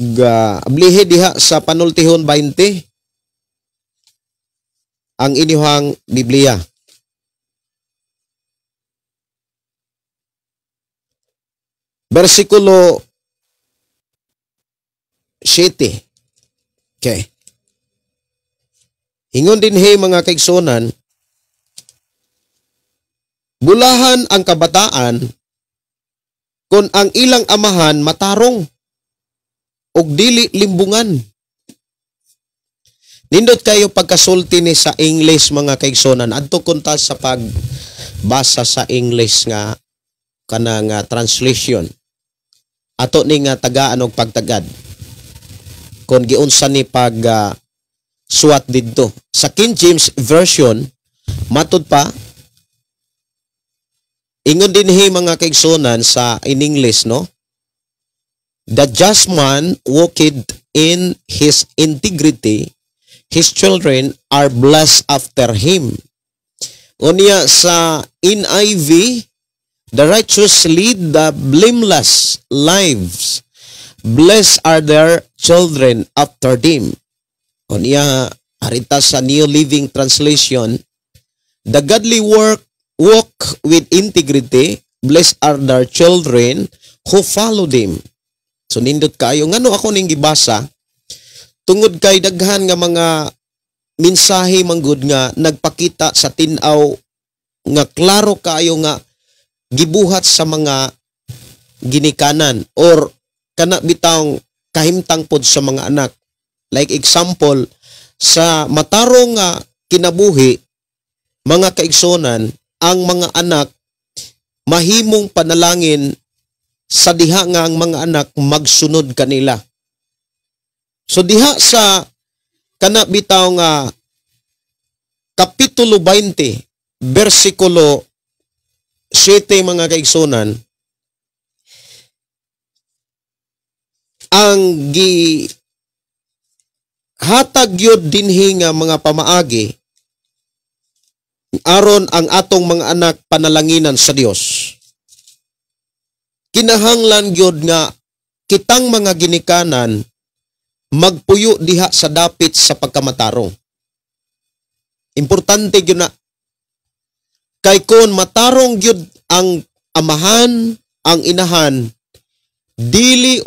ablihi diha sa Panultihon 20 ang inyong Biblia. Versikulo 7. Okay. Ingon din mga kaigsonan, bulahan ang kabataan kung ang ilang amahan matarong og dili limbungan. Nindot kayo pagkasulti ni sa English mga kaigsonan, adto kunta sa pagbasa sa English nga kanang translation. Ato ni nga tagaan og pagtagad. Kung giunsa ni suwat didto. Sa King James Version, matud pa, ingon din mga kaigsonan sa in English, no? The just man walked in his integrity, his children are blessed after him. Unya sa NIV, the righteous lead the blameless lives. Blessed are their children after them. Unya, arita sa New Living Translation, the godly walk with integrity. Blessed are their children who follow them. So nindot kayo, ngano ako ning gibasa, tungod kay daghan nga mga mensahe manggod nga nagpakita sa tinaw nga klaro kayo nga gibuhat sa mga ginikanan or kana bitawng kahimtang pod sa mga anak. Like example, sa matarong nga kinabuhi, mga kaigsonan, ang mga anak mahimong panalangin sa diha nga ang mga anak magsunod kanila. So diha sa kana bitaw nga Kapitulo 20, versikulo 7 mga kaigsonan, ang hatag yun dinhi nga mga pamaagi aron ang atong mga anak panalanginan sa Dios. Kinahanglan gyud nga kitang mga ginikanan magpuyo diha sa dapit sa pagkamatarong. Importante gyud na kay kun matarong gyud ang amahan, ang inahan, dili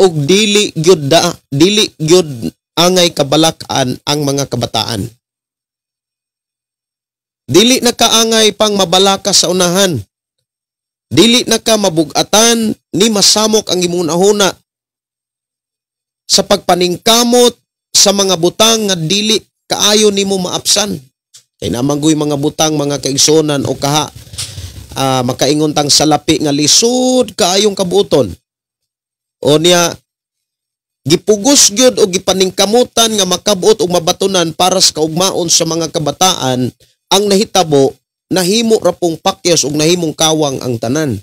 gyud angay kabalakan ang mga kabataan. Dili na kaangay pang mabalaka sa unahan. Dili na ka mabugatan ni masamok ang imong nahuna sa pagpaningkamot sa mga butang nga dili kaayo nimo maapsan. Kay namanggoy mga butang mga kaigsonan o kaha makaingon tang salapi nga lisod kaayong kabuton. O niya gipugos gyud o gipaningkamutan nga makabuot og mabatunan para sa kaugmaon sa mga kabataan ang nahitabo nahimo ra pong pakyas ug nahimong kawang ang tanan.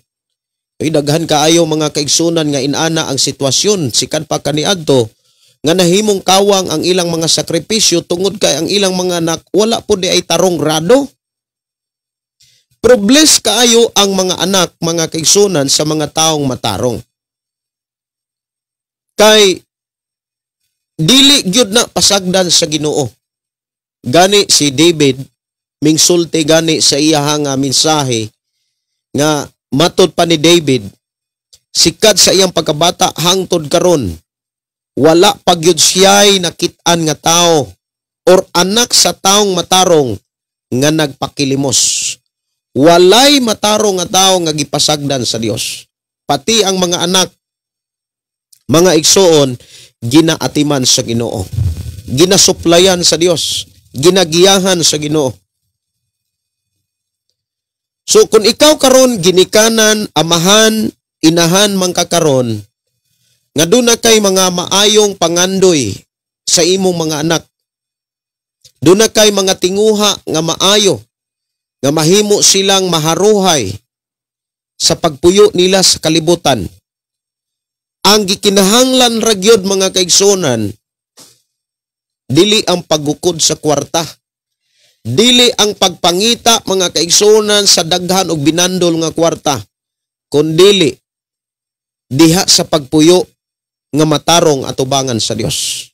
Ay daghan kaayo mga kaigsunan nga inana ang sitwasyon sikan pa kaniadto nga nahimong kawang ang ilang mga sakripisyo tungod kay ang ilang mga anak wala po di ay tarong rado. Pero bless kaayo ang mga anak, mga kaigsunan sa mga taong matarong. Kay dili gyud na pasagdan sa Ginoo. Gani si David mingsulti gani sa iya nga mensahe nga matud pa ni David sikat sa iyang pagkabata hangtod karon wala pa gyud siya'y nakit-an nga tao or anak sa taong matarong nga nagpakilimos. Walay matarong nga tao nga gipasagdan sa Dios. Pati ang mga anak, mga igsoon, ginaatiman sa Ginoo. Ginasuplayan sa Dios. Ginagiyahan sa Ginoo. So kung ikaw karon ginikanan, amahan, inahan man ka karon, nga doon na kay mga maayong pangandoy sa imong mga anak. Doon na kay mga tinguha nga maayo, nga mahimo silang maharuhay sa pagpuyo nila sa kalibutan. Ang gikinahanglan ra gyud mga kaigsunan, dili ang paggukod sa kwarta. Dili ang pagpangita mga kaigsunan sa daghan og binandol nga kwarta, kundi diha sa pagpuyo nga matarong atubangan sa Dios.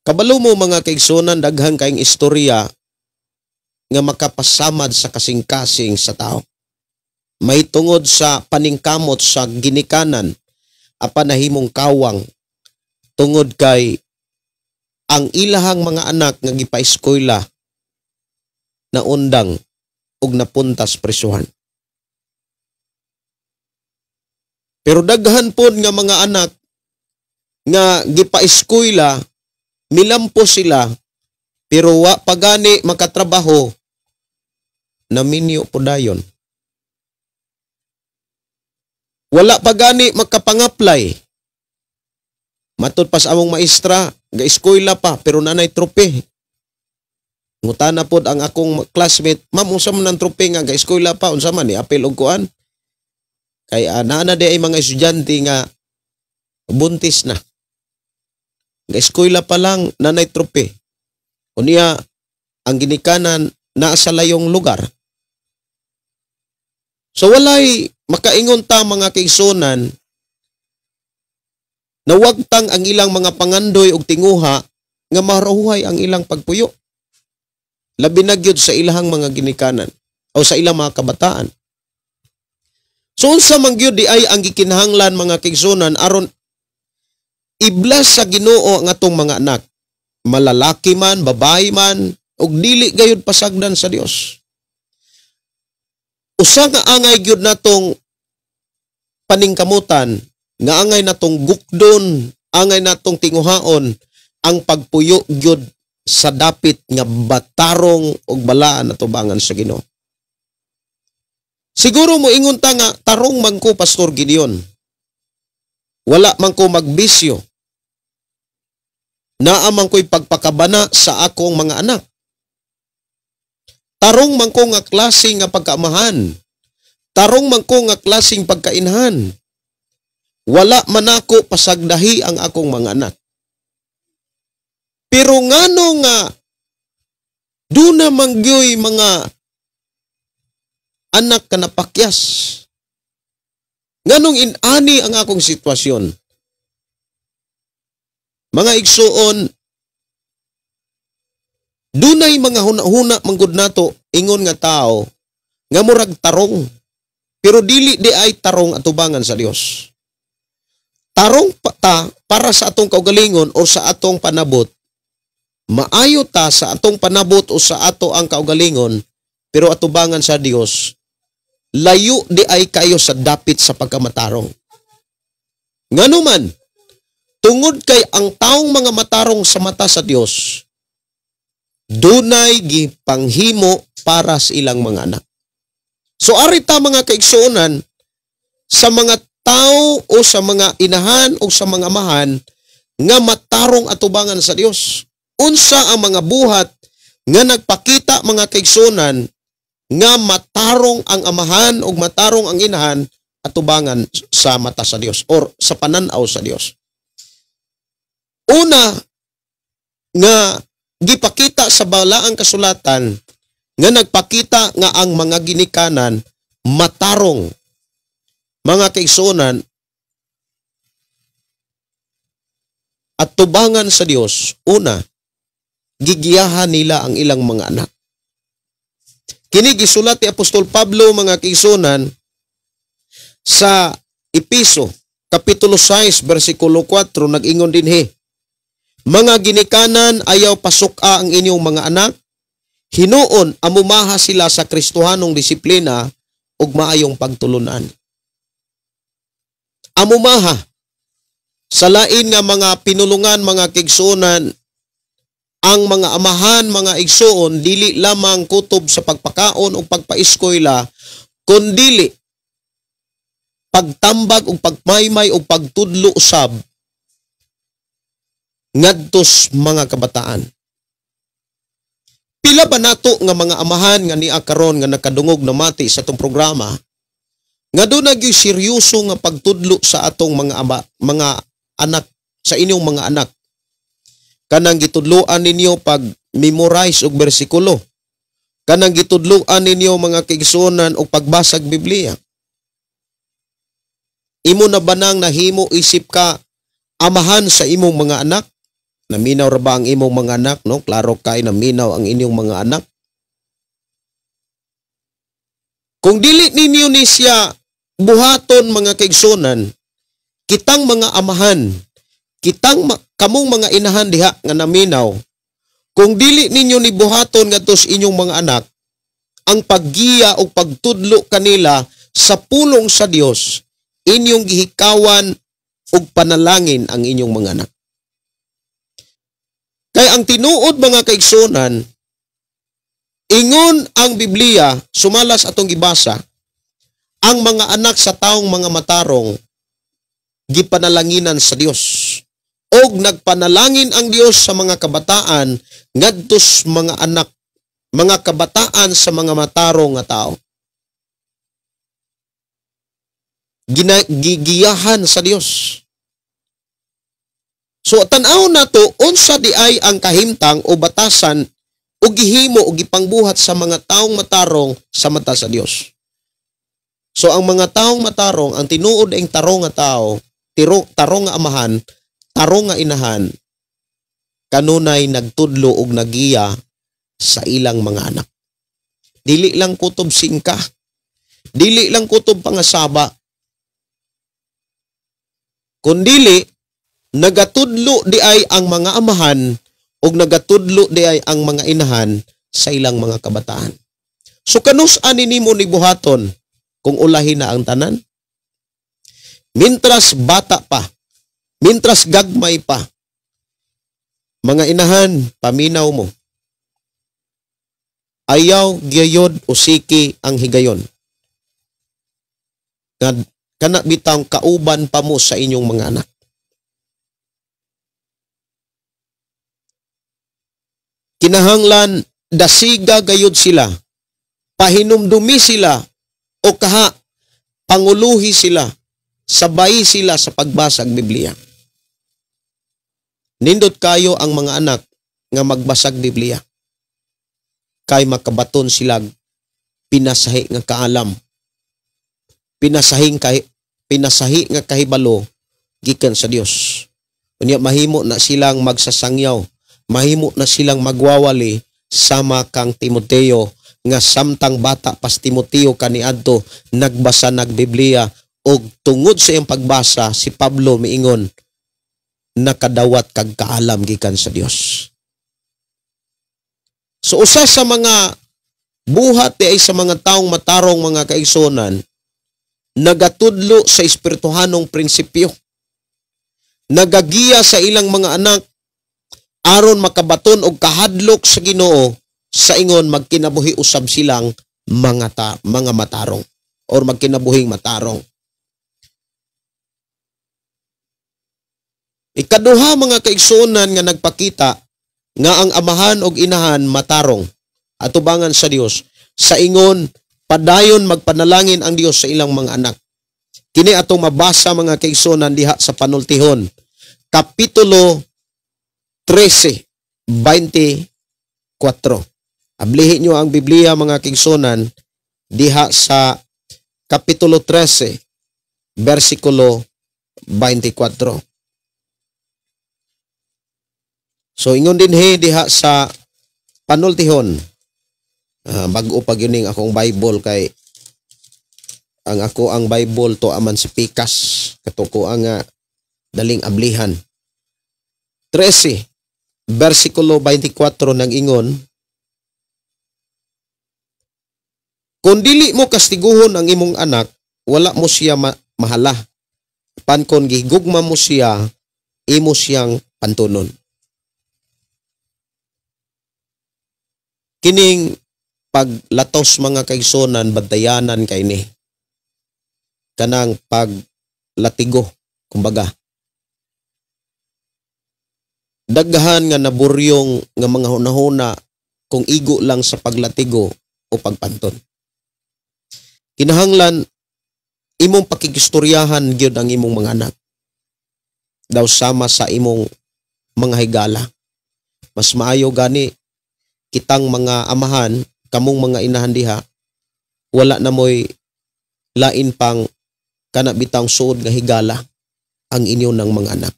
Kabalo mo mga kaigsunan, daghan kaing istorya nga makapasamad sa kasing-kasing sa tao. May tungod sa paningkamot sa ginikanan apan nahimong kawang tungod kay ang ilahang mga anak nga gipa-eskwela na undang ug napuntas prisuhan. Pero daghan pod nga mga anak nga gipa-eskwela, milampo sila, pero wa pagani makatrabaho, naminyo po dayon. Wala pagani makapang-apply. Matod pa sa among maestra, ga-eskwela pa, pero nanay trope. Ngutana pod ang akong classmate, ma'am, unsa man ang trope nga ga-eskwela pa, unsa man ni apil og kuan? Kay naana di ay mga estudyante nga buntis na. Ga-eskwela pa lang, nanay trope. Unya, ang ginikanan naa sa layong lugar. So walay makaingon ta mga kaigsunan na wagtang ang ilang mga pangandoy og tinguha nga maruhay ang ilang pagpuyo. Labi na gyud sa ilahang mga ginikanan o sa ilang mga kabataan. So unsa man gyud di ay ang gikinahanglan mga kaigsunan aron iblas sa Ginoo ang atong mga anak, malalaki man, babae man, ug dili gayud pasagdan sa Dios. Usa nga angay gyud natong paningkamutan, nga angay natong gukdon, angay natong tinguhaon ang pagpuyo gyud sa dapit nga batarong ug balaan atubangan sa Ginoo. Siguro mo ingon ta nga tarong man ko Pastor Gideon. Wala man ko magbisyo. Naamang ko'y pagpakabana sa akong mga anak. Tarong man ko nga klase nga pagkaamahan. Tarong man ko nga klaseng pagkainhan. Wala man ako pasagdahi ang akong mga anak. Pero ngano nga doon na manggyoy mga anak ka napakyas. Nganong inani ang akong sitwasyon? Mga igsuon, dunay mga huna-huna manggod nato ingon nga tao nga murag tarong, pero dili di ay tarong atubangan sa Dios. Tarong ta para sa atong kaugalingon o sa atong panabot. Maayo ta sa atong panabot o sa ato ang kaugalingon, pero atubangan sa Dios, layo di ay kayo sa dapit sa pagkamatarong. Ngano man, tungod kay ang taong mga matarong sa mata sa Dios, dunay gipanghimo para sa ilang mga anak. So arita mga kaigsuonan, sa mga tao o sa mga inahan o sa mga amahan nga matarong atubangan sa Dios, unsa ang mga buhat nga nagpakita mga kaigsunan nga matarong ang amahan o matarong ang inahan at tubangan sa mata sa Dios or sa pananaw sa Dios. Una nga gipakita sa balaang kasulatan nga nagpakita nga ang mga ginikanan matarong mga kaigsunan at tubangan sa Dios. Una, gigiyahan nila ang ilang mga anak. Kini gisulat ni Apostol Pablo mga kaigsunan sa Episo kapitulo 6 bersikulo 4 nag-ingon dinhi, mga ginikanan ayaw pasuka ang inyong mga anak, hinuon amumaha sila sa Kristohanong disiplina ug maayong pagtulunan. Amumaha sa lain nga mga pinulungan mga kaigsunan, ang mga amahan mga igsoon dili lamang kutob sa pagpakaon o pagpaeskwela, kundili pagtambag o pagmaymay o pagtudlo usab ngadtos mga kabataan. Pila ba nato nga mga amahan nga niya karon nga nakadungog na mati sa atong programa nga doon nagyoy seryoso nga pagtudlo sa atong mga anak, sa inyong mga anak. Kanang gitudloan ninyo pag memorize og bersikulo. Kanang gitudloan ninyo mga kaigsunan og pagbasag Biblia. Imo na banang nahimo isip ka amahan sa imong mga anak? Naminaw ra ba ang imong mga anak, no? Klaro kay naminaw ang inyong mga anak. Kung dili ninyo ni siya buhaton mga kaigsunan, kitang mga amahan, kamong mga inahan diha nga naminaw, kung dili ninyo ni buhaton ngadto sa inyong mga anak, ang paggiya o pagtudlo kanila sa pulong sa Dios, inyong gihikawan og panalangin ang inyong mga anak. Kaya ang tinuod mga kaigsunan, ingon ang Biblia, sumalas atong gibasa, ang mga anak sa taong mga matarong, gipanalanginan sa Dios. Og nagpanalangin ang Dios sa mga kabataan, ngadtos mga anak, mga kabataan sa mga matarong nga tao. Gigiyahan sa Dios. So tan-aw nato unsa di ay ang kahimtang o batasan o gihimo o gipangbuhat sa mga taong matarong sa mata sa Dios. So ang mga taong matarong, ang tinuod ang tarong nga tao, tarong nga amahan, tarong nga inahan, kanunay nagtudlo og nagiya sa ilang mga anak. Dili lang kutob singka, dili lang kutob pangasaba, kundili nagatudlo di ay ang mga amahan o nagatudlo di ay ang mga inahan sa ilang mga kabataan. So kanus-an nimo ni buhaton kung ulahin na ang tanan? Mintras bata pa, mintras gagmay pa, mga inahan, paminaw mo. Ayaw, giyod, usiki ang higayon. Kana bitang kauban pa mo sa inyong mga anak. Kinahanglan, dasiga gayod sila, pahinumdumi sila, o kaha, panguluhi sila, sabay sila sa pagbasag Biblia. Nindot kayo ang mga anak nga magbasag Biblia. Kay makabaton sila pinasahi nga kaalam. Pinasahi nga kahibalo gikan sa Dios. Unya mahimo na silang magsasangyaw, mahimo na silang magwawali sama kang Timoteo nga samtang bata pas Timoteo kaniadto nagbasa nagbiblia og tungod sa iyang pagbasa si Pablo miingon nakadawat kag kaalam gikan sa Dios. So usa sa mga buhat ay sa mga taong matarong mga kaigsonan nagatudlo sa espirituhanong prinsipyo, nagagiya sa ilang mga anak aron makabaton og kahadlok sa Ginoo sa ingon magkinabuhi usab silang mga matarong or magkinabuhing matarong. Ikaduha mga kaigsunan nga nagpakita nga ang amahan og inahan matarong atubangan sa Dios sa ingon padayon magpanalangin ang Dios sa ilang mga anak. Kini atong mabasa mga kaigsunan diha sa Panultihon kapitulo 13:24. Ablihin nyo ang Biblia mga kaigsunan diha sa kapitulo 13 versikulo 24. So ingon din diha sa Panultihon. Bago pag yuning akong Bible kay ang Bible to aman si Pikas katuko ang daling ablihan. 13 versikulo 24 nang ingon, kung dili mo kastiguhon ang imong anak, wala mo siya mahala. Pan kon gihigugma mo siya, imo siyang pantunon. Kining paglatos mga kaigsunan, bantayanan kay ni. Kanang paglatigo, kumbaga. Daghan nga naburyong nga mga hunahuna kung igo lang sa paglatigo o pagpanton. Kinahanglan imong pakikistoryahan gyud ang imong mga anak. Daw sama sa imong mga higala. Mas maayo gani kitang mga amahan, kamong mga inahan diha, wala na mo'y lain pang kanabitang suod nga higala ang inyo ng mga anak.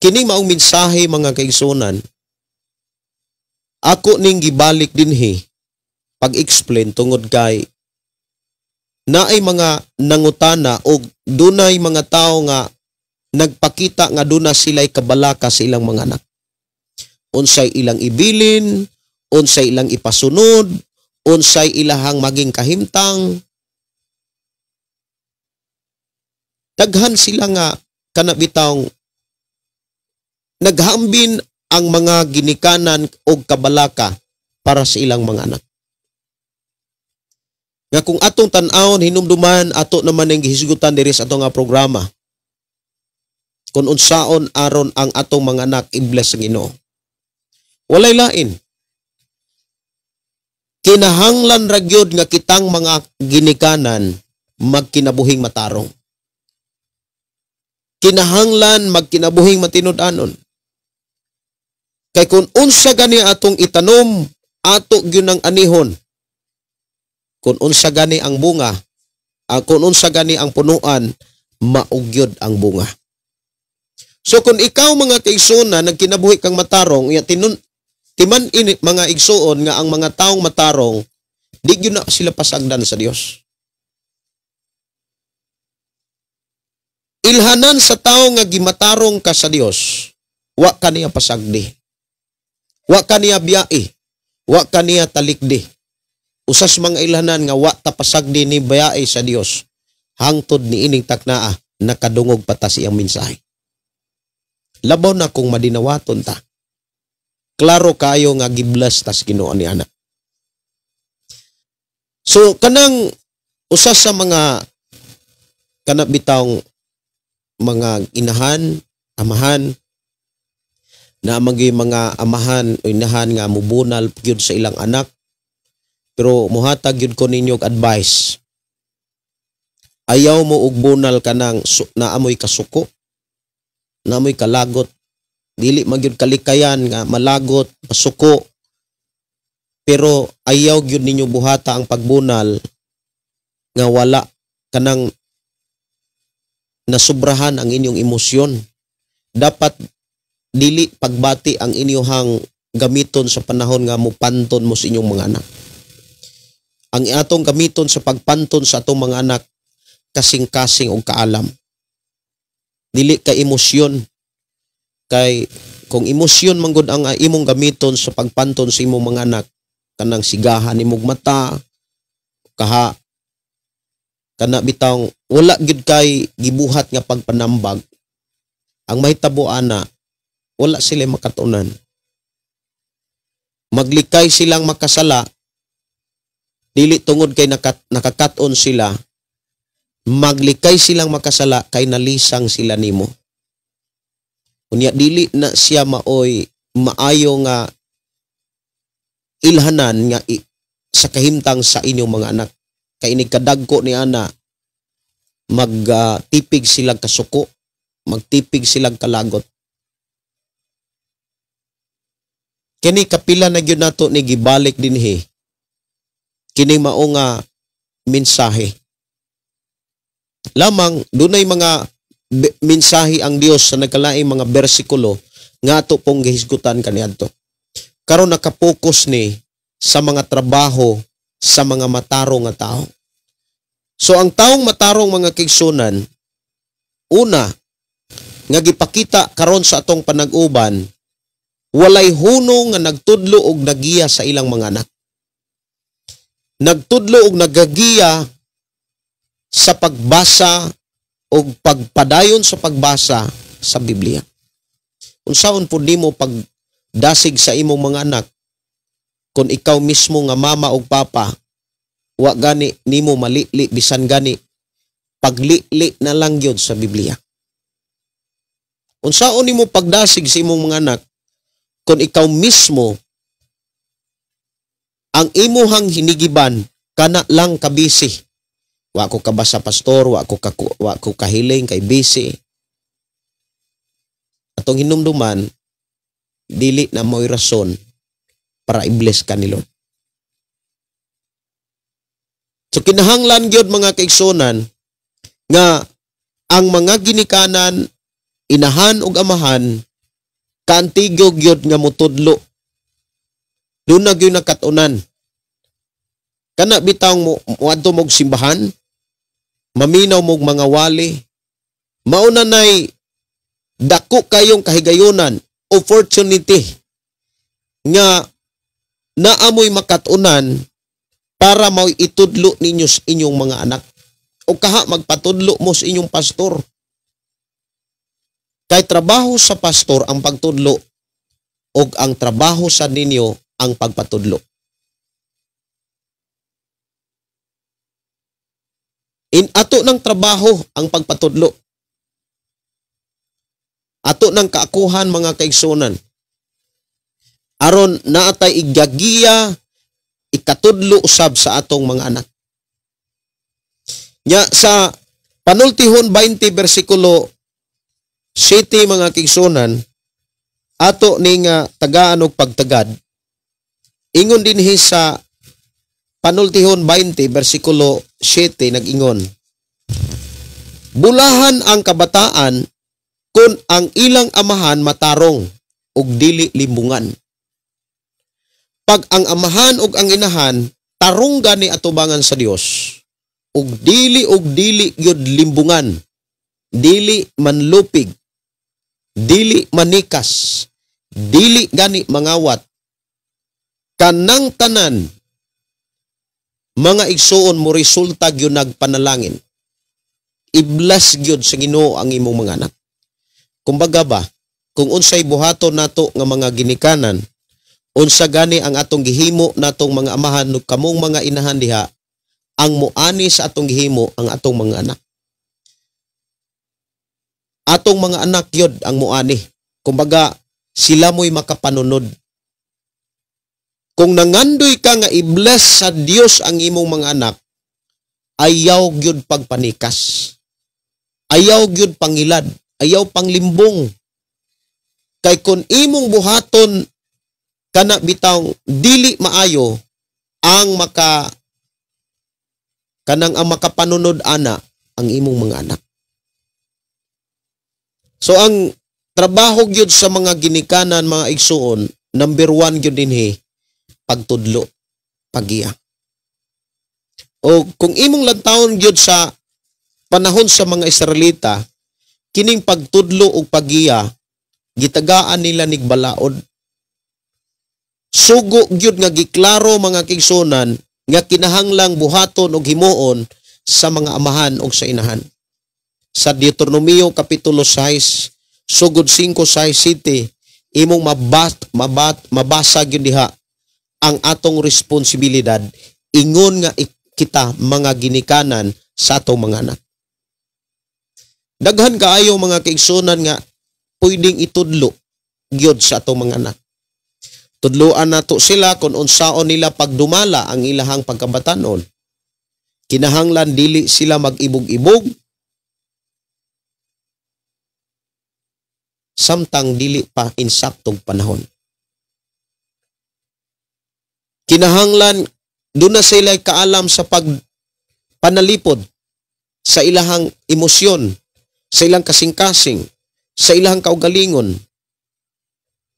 Kining maong mensahe mga kaigsunan, ako ning gibalik dinhi pag-explain tungod kay naay mga nangutana o dunay mga tao nga nagpakita nga duna sila'y kabalaka sa ilang mga anak. Unsay ilang ibilin, unsay ilang ipasunod, unsay ilahang maging kahimtang. Daghan sila nga kanabitang naghambin ang mga ginikanan o kabalaka para sa ilang mga anak. Nga kung atong tan-awon hinumduman ato naman ang gihisgutan diri sa atong nga programa. Kung unsaon aron ang atong mga anak i-bless ng Ginoo. Walay lain. Kinahanglan ra gyud nga kitang mga ginikanan magkinabuhing matarong. Kinahanglan magkinabuhing matinud-anon. Kay kung unsa gani atong itanom, ato gyud ang anihon. Kung unsa gani ang bunga, kung unsa gani ang punuan, maugyod ang bunga. So kung ikaw mga kaigsunan nagkinabuhi kang matarong, timan init mga igsuon nga ang mga taong matarong, di gyud na sila pasagdan sa Dios. Ilhanan sa tao nga gimatarong ka sa Dios, wa kaniya pasagdi. Wa kaniya biyae, wa kaniya talikdi. Usas mga ilhanan nga wa ta pasagdi ni biyae sa Dios. Hangtod ni ining taknaa nakadungog pa ta siyang mensahe. Labaw na kung madinawaton ta. Klaro kayo nga gibless tas Ginoo ni anak. So kanang usas sa mga kanabitawng mga inahan, amahan, na mga amahan o inahan nga mubunal gyud sa ilang anak, pero muhatag gyud ko ninyo advice. Ayaw mo og bunal kanang naamoy kasuko, naamoy kalagot, dili magyud kalikayan nga malagot, pasuko, pero ayaw gyud ninyo buhata ang pagbunal nga wala kanang nasubrahan ang inyong emosyon. Dapat dili pagbati ang inyong gamiton sa panahon nga mupanton mo sa inyong mga anak. Ang atong gamiton sa pagpanton sa atong mga anak kasing-kasing og kaalam. Dili ka emosyon. Kay kung emosyon man gud ang imong gamiton sa pagpanton sa imong mga anak, kanang sigahan imong mata, kana bitang wala gid kay gibuhat nga pagpanambag, ang mahitabo ana wala sila makatunan. Maglikay silang makasala dili tungod kay nakakaton sila, maglikay silang makasala kay nalisang sila nimo. Unya dili na siya maoy maayo nga ilhanan nga sa kahimtang sa inyong mga anak. Kay ini kadagko ni ana magtipig silang kasuko, magtipig silang kalagot. Kini kapila na gyud nato ni gibalik dinhi. Kini mao nga mensahe. Lamang dunay mga mensahe ang Dios sa nagkalaing mga bersikulo nga ato pong gihisgutan kaniadto. Karon nakapokus ni sa mga trabaho sa mga matarong nga tao. So ang taong matarong mga kaigsunan, una nga gipakita karon sa atong panag-uban, walay hunong nga nagtudlo og nagiya sa ilang mga anak. Nagtudlo og nagagiya sa pagbasa o pagpadayon sa pagbasa sa Biblia. Unsaon pud nimo pagdasig sa imong mga anak kung ikaw mismo nga mama o papa wa gani nimo malili bisan gani paglili na lang gyud sa Biblia. Unsaon nimo pagdasig sa imong mga anak kung ikaw mismo ang imuhang hinigiban kana lang kabisi. Wa ko kabasa pastor, wa ko kahiling kay busy. Atong hinumduman dili na mo'y rason para i-bless ka ni Lord. So kinahanglan gyud mga kaigsunan nga ang mga ginikanan, inahan ug amahan kaantigo gyud nga mutudlo. Doon na gyud nakatunan. Kana bitaw mo adto mog simbahan, maminaw mog mga wali, mauna nay dako kayong kahigayunan, opportunity nga naamoy makatunan para mao itudlo ninyo sa inyong mga anak. O kaha magpatudlo mo sa inyong pastor. Kay trabaho sa pastor ang pagtudlo o ang trabaho sa ninyo ang pagpatudlo. Ato ng trabaho ang pagpatudlo. Ato ng kaakuhan mga kaigsunan. Aron naatay igagiya, ikatudlo usab sa atong mga anak. Nya sa Panultihon 20 versikulo 7 mga kaigsunan, ato ning tagaan og pagtagad. Ingon dinhi sa Panultihon 20 versikulo 7 nag-ingon, bulahan ang kabataan kung ang ilang amahan matarong ug dili limbungan. Pag ang amahan ug ang inahan tarong gani atubangan sa Dios ug dili gyud limbungan, dili manlupig, dili manikas, dili gani mangawat, kanang tanan mga igsuon mo resulta gyud nagpanalangin. Iblas gyud sa Ginoo ang imong mga anak. Kumbaga ba, kung unsay buhaton nato nga mga ginikanan, unsa gani ang atong gihimo natong mga amahan ug kamong mga inahan diha, ang muani sa atong gihimo ang atong mga anak. Atong mga anak yod ang muani. Kumbaga, sila mo'y makapanunod. Kung nangandoy ka nga i-bless sa Dios ang imong mga anak, ayaw gyud pagpanikas. Ayaw gyud pangilad. Ayaw panglimbong. Kay kung imong buhaton kana bitaw dili maayo ang kanang makapanunod ana ang imong mga anak. So ang trabaho gyud sa mga ginikanan mga igsuon, number 1 gyud dinhi pagtudlo, pagiya. O kung imong lantawon gyud sa panahon sa mga Israelita, kining pagtudlo ug pagiya gitagaan nila nig balaod. Sugo gyud nga giklaro mga kigsunan nga kinahanglang buhaton og himuon sa mga amahan ug sa inahan. Sa Deuteronomio kapitulo 6 sugod 5-6 imong mabasa gyud diha ang atong responsibilidad ingon nga kita mga ginikanan sa atong mga anak. Daghan kaayo mga kaigsunan nga pwedeng itudlo gyud sa atong mga anak. Tudloan nato sila kung unsaon nila pagdumala ang ilahang pagkabatanon. Kinahanglan dili sila mag-ibog-ibog, samtang dili pa insaktong panahon. Kinahanglan doon na sila kaalam sa pagpanalipod sa ilahang emosyon, sa ilang kasing-kasing, sa ilahang kaugalingon,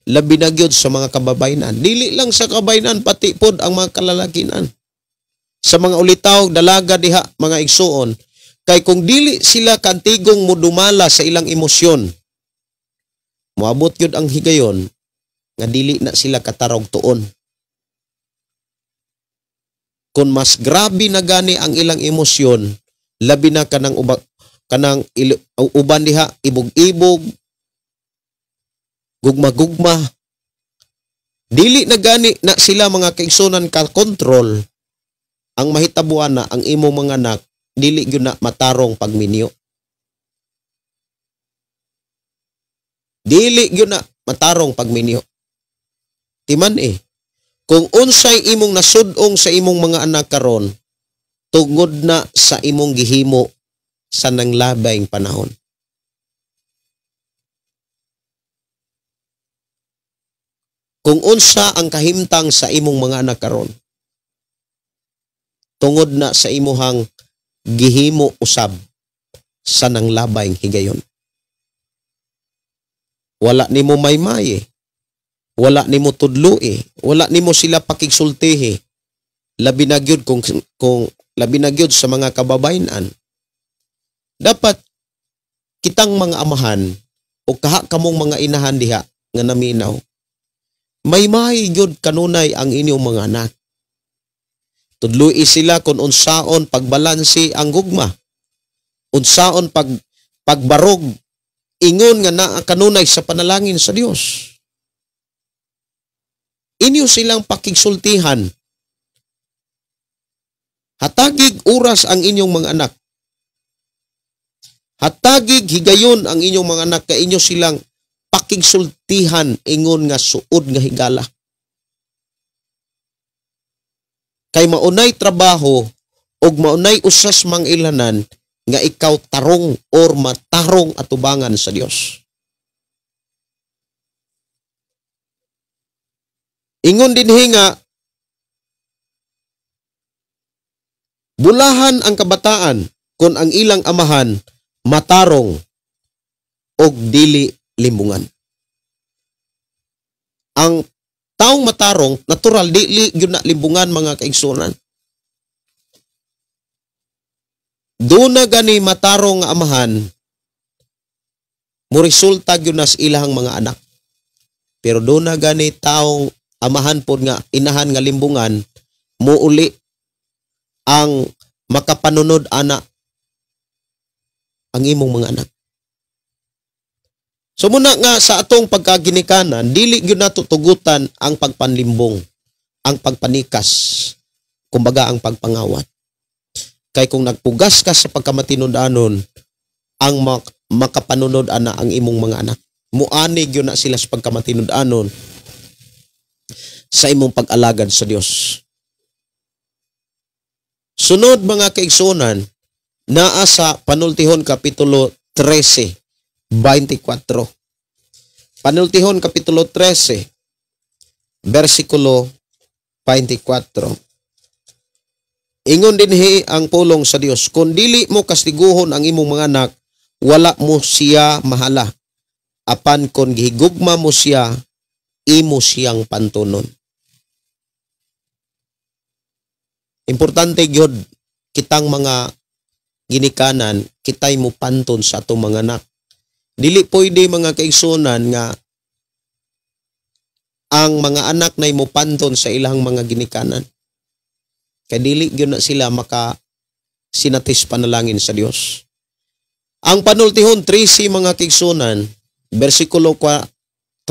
labi na gyud sa mga kababayenan. Dili lang sa kababayenan, pati pod ang mga kalalakinan. Sa mga ulitaw, dalaga diha, mga igsuon, kay kung dili sila kantigong mudumala sa ilang emosyon, moabot gyud ang higayon nga dili na sila katarog tuon. Kung mas grabe na gani ang ilang emosyon, labi na kanang uban diha, ibog-ibog, gugma-gugma, dili na gani na sila mga kaigsunan ka-control, ang mahitabuan na ang imong mga anak, dili gyud na matarong pagminyo. Dili gyud na matarong pagminyo. Timan kung unsay imong nasud-ong sa imong mga anak karon, tungod na sa imong gihimo sa nanglabayng panahon. Kung unsa ang kahimtang sa imong mga anak karon, tungod na sa imuhang gihimo usab sa nanglabayng higayon. Wala nimo maymay, wala nimo tudlo, wala nimo sila pakigsultihi. Labi na gyud kung labi na gyud sa mga kababayenan. Dapat kitang mga amahan o kaha kamong mga inahan diha nga naminaw, maymay gyud kanunay ang inyong mga anak. Tudloi sila kung unsaon pagbalansi ang gugma, unsaon pagbarog, ingon nga naa kanunay sa panalangin sa Dios. Inyo silang pakigsultihan. Hatagig oras ang inyong mga anak. Hatagig higayon ang inyong mga anak, kay inyo silang pakigsultihan ingon nga suod nga higala. Kay maunay trabaho o maunay usas mangilanan nga ikaw tarong or matarong atubangan sa Dios. Ingon dinhi nga bulahan ang kabataan kung ang ilang amahan matarong og dili limbungan. Ang taong matarong, natural, dili yun na limbungan mga kaigsunan. Doon na gani matarong nga amahan, muresulta yun na sa ilahang mga anak. Pero doon na gani taong amahan po nga, inahan nga limbungan, muuli ang makapanunod ana ang imong mga anak. So muna nga sa atong pagkaginikanan, dili gyud nato tugutan ang pagpanlimbong, ang pagpanikas, kumbaga ang pagpangawat. Kay kung nagpugas ka sa pagkamatinud-anon, ang makapanunod ana ang imong mga anak. Muanig gyud na sila sa pagkamatinud-anon sa imong pag-alagad sa Dios. Sunod mga kaigsunan, naa sa Panultihon Kapitulo 13, 24. Panultihon Kapitulo 13, versikulo 24. Ingon dinhi ang pulong sa Dios, kung dili mo kastiguhon ang imong mga anak, wala mo siya mahala. Apan kung gihigugma mo siya, imo siyang pantunon. Importante gyud kitang mga ginikanan, kitay mo panton sa atong mga anak. Dili pwede mga kaigsunan nga ang mga anak na mo panton sa ilang mga ginikanan. Kaya dili gyud na sila maka sinatis panalangin sa Dios. Ang Panultihon 13 mga kaigsunan, versikulo 24,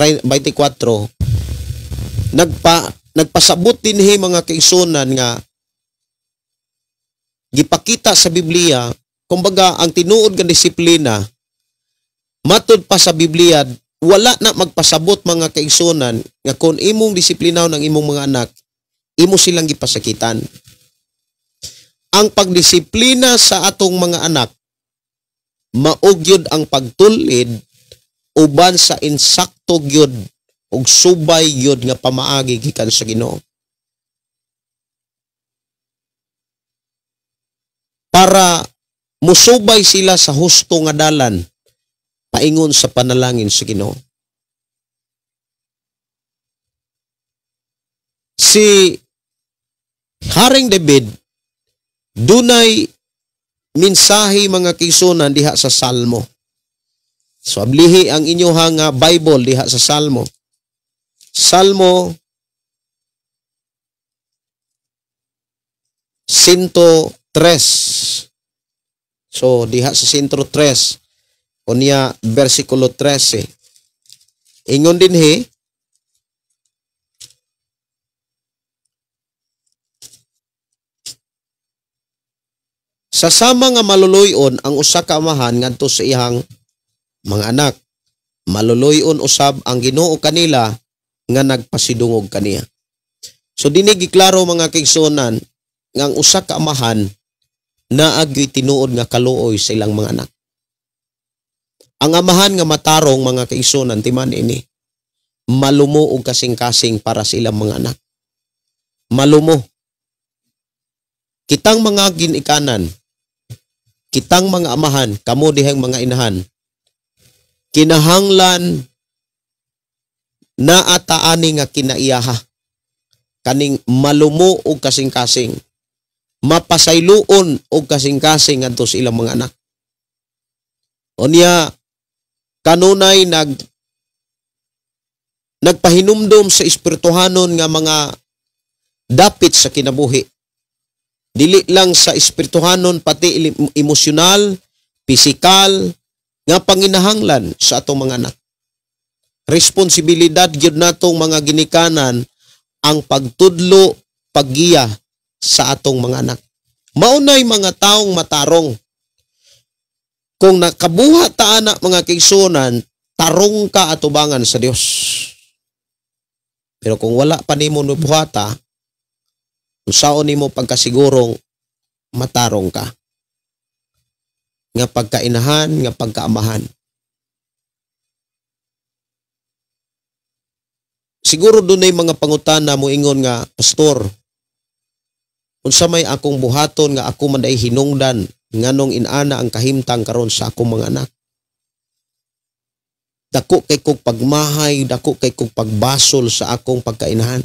nagpasabot dinhi mga kaigsunan nga gipakita sa Biblia, kumbaga ang tinuod nga disiplina Matod pa sa Biblia, wala na magpasabot mga kaigsunan nga kung imong disiplinaw ng imong mga anak, imo silang gipasakitan. Ang pagdisiplina sa atong mga anak, maugyod ang pagtulid uban sa insakto gyud ug subay gyud nga pamaagi gikan sa Ginoo. Para musubay sila sa husto nga dalan paingon sa panalangin sa Ginoo. Si Haring David dunay mensahe mga kaigsunan diha sa Salmo. So ablihi ang inyohang Bible diha sa Salmo. Salmo 103. So diha sa 103 unya versikulo 13. Ingon dinhi, sa sama nga maluluyon ang usa ka amahan ngadto sa iyang mga anak. Maluluyon usab ang Ginoo kanila nga nagpasidungog kaniya. So dinhi giklaro mga kaigsunan nga ang usa ka amahan naagyoy tinuod nga kaluoy sa ilang mga anak. Ang amahan nga matarong mga kaigsunan timan ini, malumo og kasing-kasing para sa ilang mga anak. Malumo. Kitang mga ginikanan, kitang mga amahan, kamo dihang mga inahan, kinahanglan na ataani nga kinaiyaha kaning malumo og kasing-kasing, mapasayloon og kasing-kasing ngadto sa ilang mga anak. Unya kanunay nagpahinumdom sa espirituhanon nga mga dapit sa kinabuhi. Dili lang sa espirituhanon pati emosyonal, pisikal nga panginahanglan sa atong mga anak. Responsibilidad gyud natong mga ginikanan ang pagtudlo, paggiya sa atong mga anak. Maunay mga taong matarong. Kung nakabuhat ta anak mga kaigsunan, tarong ka atubangan sa Dios. Pero kung wala pa nimo nubuhata, unsaon nimo pagkasigurong matarong ka. Nga pagkainahan, nga pagkaamahan. Siguro dunay mga pangutana mo ingon nga, Pastor, unsa may akong buhaton nga ako man ay hinungdan nganong inana ang kahimtang karon sa akong mga anak. Dako kay kog pagmahay, dako kay kog pagbasol sa akong pagkainahan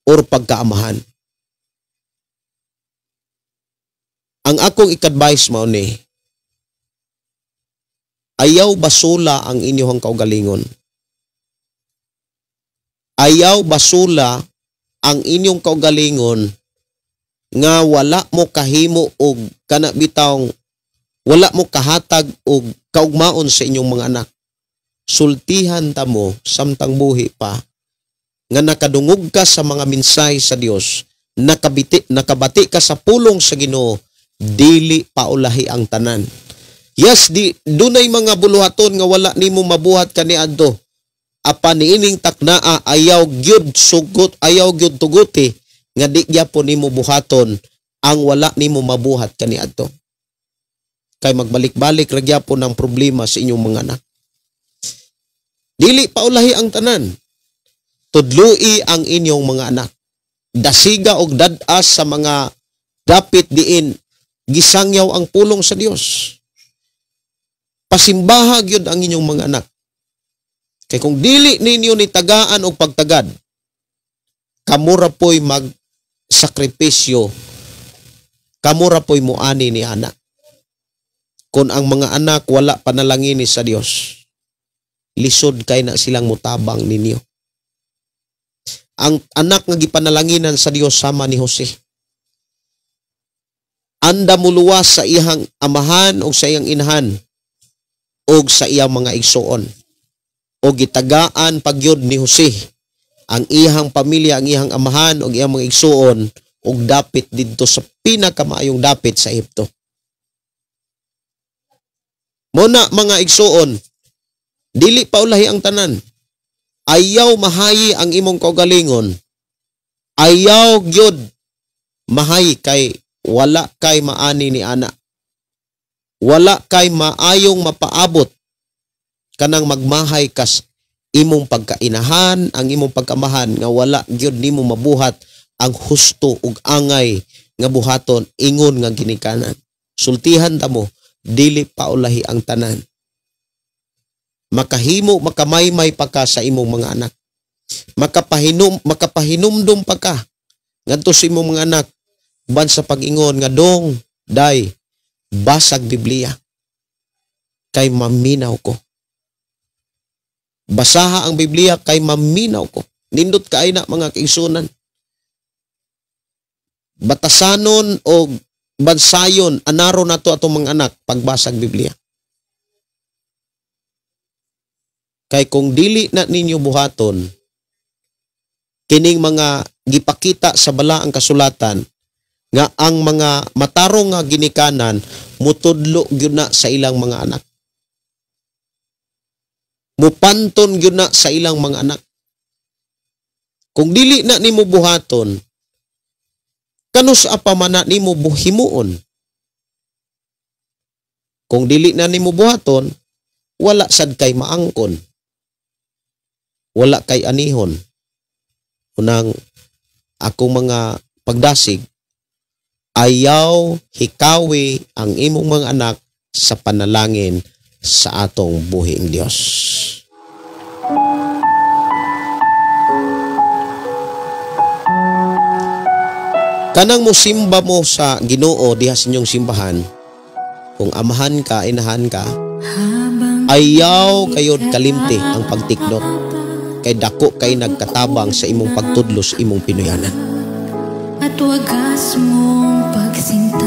or pagkaamahan. Ang akong ikadvice mao ni, ayaw basula ang inyong kaugalingon. Ayaw basula ang inyong kaugalingon nga wala mo kahimo og kana bitawng wala mo kahatag og kaugmaon sa inyong mga anak. Sultihan ta mo samtang buhi pa nga nakadungog ka sa mga minsay sa Dios, nakabati ka sa pulong sa Ginoo, dili paulahi ang tanan. Yes, dunay mga buluhaton nga wala nimo mabuhat kaniadto. Apan niining taknaa ayaw gyud sugot, ayaw gyud tuguti nga di gyapon nimo buhaton ang wala nimo mabuhat kaniadto. Kay magbalik-balik ra gyapon ang problema sa inyong mga anak. Dili paulahi ang tanan. Tudloi ang inyong mga anak. Dasiga og dadas sa mga dapit diin gisangyaw ang pulong sa Dios. Pasimbaha gyud ang inyong mga anak. Kay kung dili ninyo ni tagaan og pagtagad, kamura po'y magsakripisyo, kamura po'y muani ni anak. Kung ang mga anak wala panalangin sa Dios, lisod kay na silang mutabang ninyo. Ang anak nga gipanalanginan sa Dios sama ni Jose. Anda muluwas sa iyang amahan o sa iyang inahan o sa iyang mga igsuon. O gitagaan pagyod ni Jose ang iyang pamilya, ang iyang amahan o iyang mga igsuon o dapit didto sa pinakamaayong dapit sa Ehipto. Muna mga igsuon, dili pa ulahi ang tanan. Ayaw mahayi ang imong kaugalingon. Ayaw gyud mahayi kay wala kay maani ni ana. Wala kay maayong mapaabot kanang magmahay kas imong pagkainahan, ang imong pagkamahan nga wala gyud nimo mabuhat ang husto ug angay nga buhaton ingon nga ginikanan. Sultihan ta mo, dili pa ulahi ang tanan. Makahimo, makamaymay pa ka sa imong mga anak. Makapahinumdum pa ka ngadto sa imong mga anak ban sa pag-ingon nga dong, day, basag Biblia kay maminaw ko. Basaha ang Biblia kay maminaw ko. Nindot kaay na mga kaigsunan. Batasanon o bansayon anaro nato atong mga anak pagbasag Biblia. Kay kung dili na ninyo buhaton kining mga gipakita sa balaang kasulatan nga ang mga matarong nga ginikanan mutudlo gyud na sa ilang mga anak. Mupanton gyud na sa ilang mga anak. Kung dili na nimo buhaton, kanus apa man na nimo buhimuon. Kung dili na nimo buhaton, wala sad kay maangkon. Wala kay anihon. Unang akong mga pagdasig, ayaw hikawi ang imong mga anak sa panalangin sa atong buhing Dios. Kanang musimba mo sa Ginoo diha sa inyong simbahan, kung amahan ka, inahan ka, ayaw kayod kalimti ang pagtiknot, kay dako kay nagkatabang sa imong pagtudlos imong pinuyanan. At wagas mong pagsinta.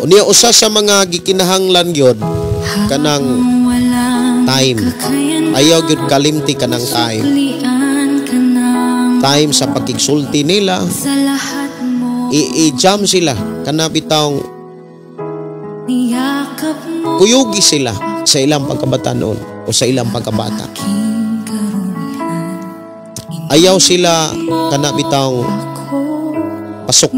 Unya usa sa mga gikinahanglan gyud kanang time. Ayaw gyud kalimti kanang time. Time sa pagkigsulti nila. I-jam sila kana bitawng kuyugi sila sa ilang pagkabatanon o sa ilang pagkabata. Ayaw sila kana bitawng pasok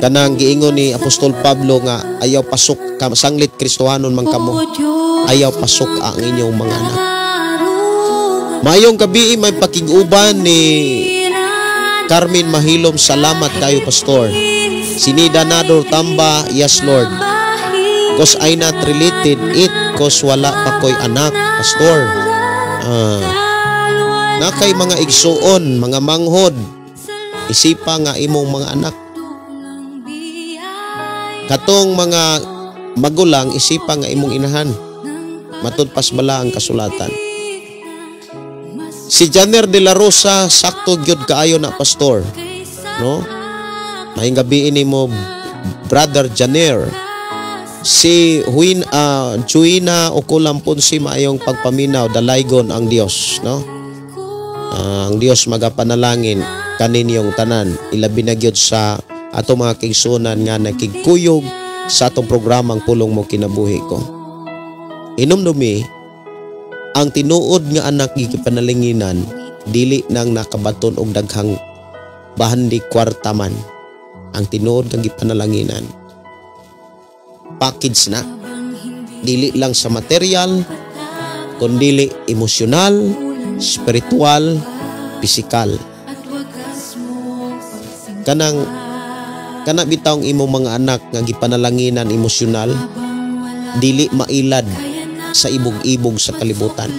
kanang giingon ni Apostol Pablo nga ayaw pasok ka sanglit Kristohanon man kamo, ayaw pasok ang inyong mga anak. Mayong gabi may pakiguban ni Carmen Mahilom, salamat kayo pastor. Sinida Nador Tamba, yes Lord, cause I not related it cause wala pa ko'y anak pastor. Nakay mga igsuon, mga manghod, isipa nga imong mga anak. Katong mga magulang, isipa nga imong inahan. Matudpas bala ang kasulatan. Si Janer de la Rosa, sakto gyud kaayo na pastor. No? Mayong gabi ini mo, Brother Janer. Si Juina Okulampon si maayong pagpaminaw, dalaygon ang Dios, no? Ang Dios magapanalangin kaninyong tanan, ilabi na gyud sa ato mga kaigsunan nga nakigkuyog sa atong programang Pulong Mo Kinabuhi Ko. Inumdumi, ang tinuod nga anak gikipanalinginan dili nang nakabaton og daghang bahandi kwarta man. Ang tinuod nga gipanalanginan package na, dili lang sa material kundi emosyonal, spiritual, pisikal. Kana bitawng imong mga anak nga gipanalanginan emosyonal, dili mailad sa ibog-ibog sa kalibutan.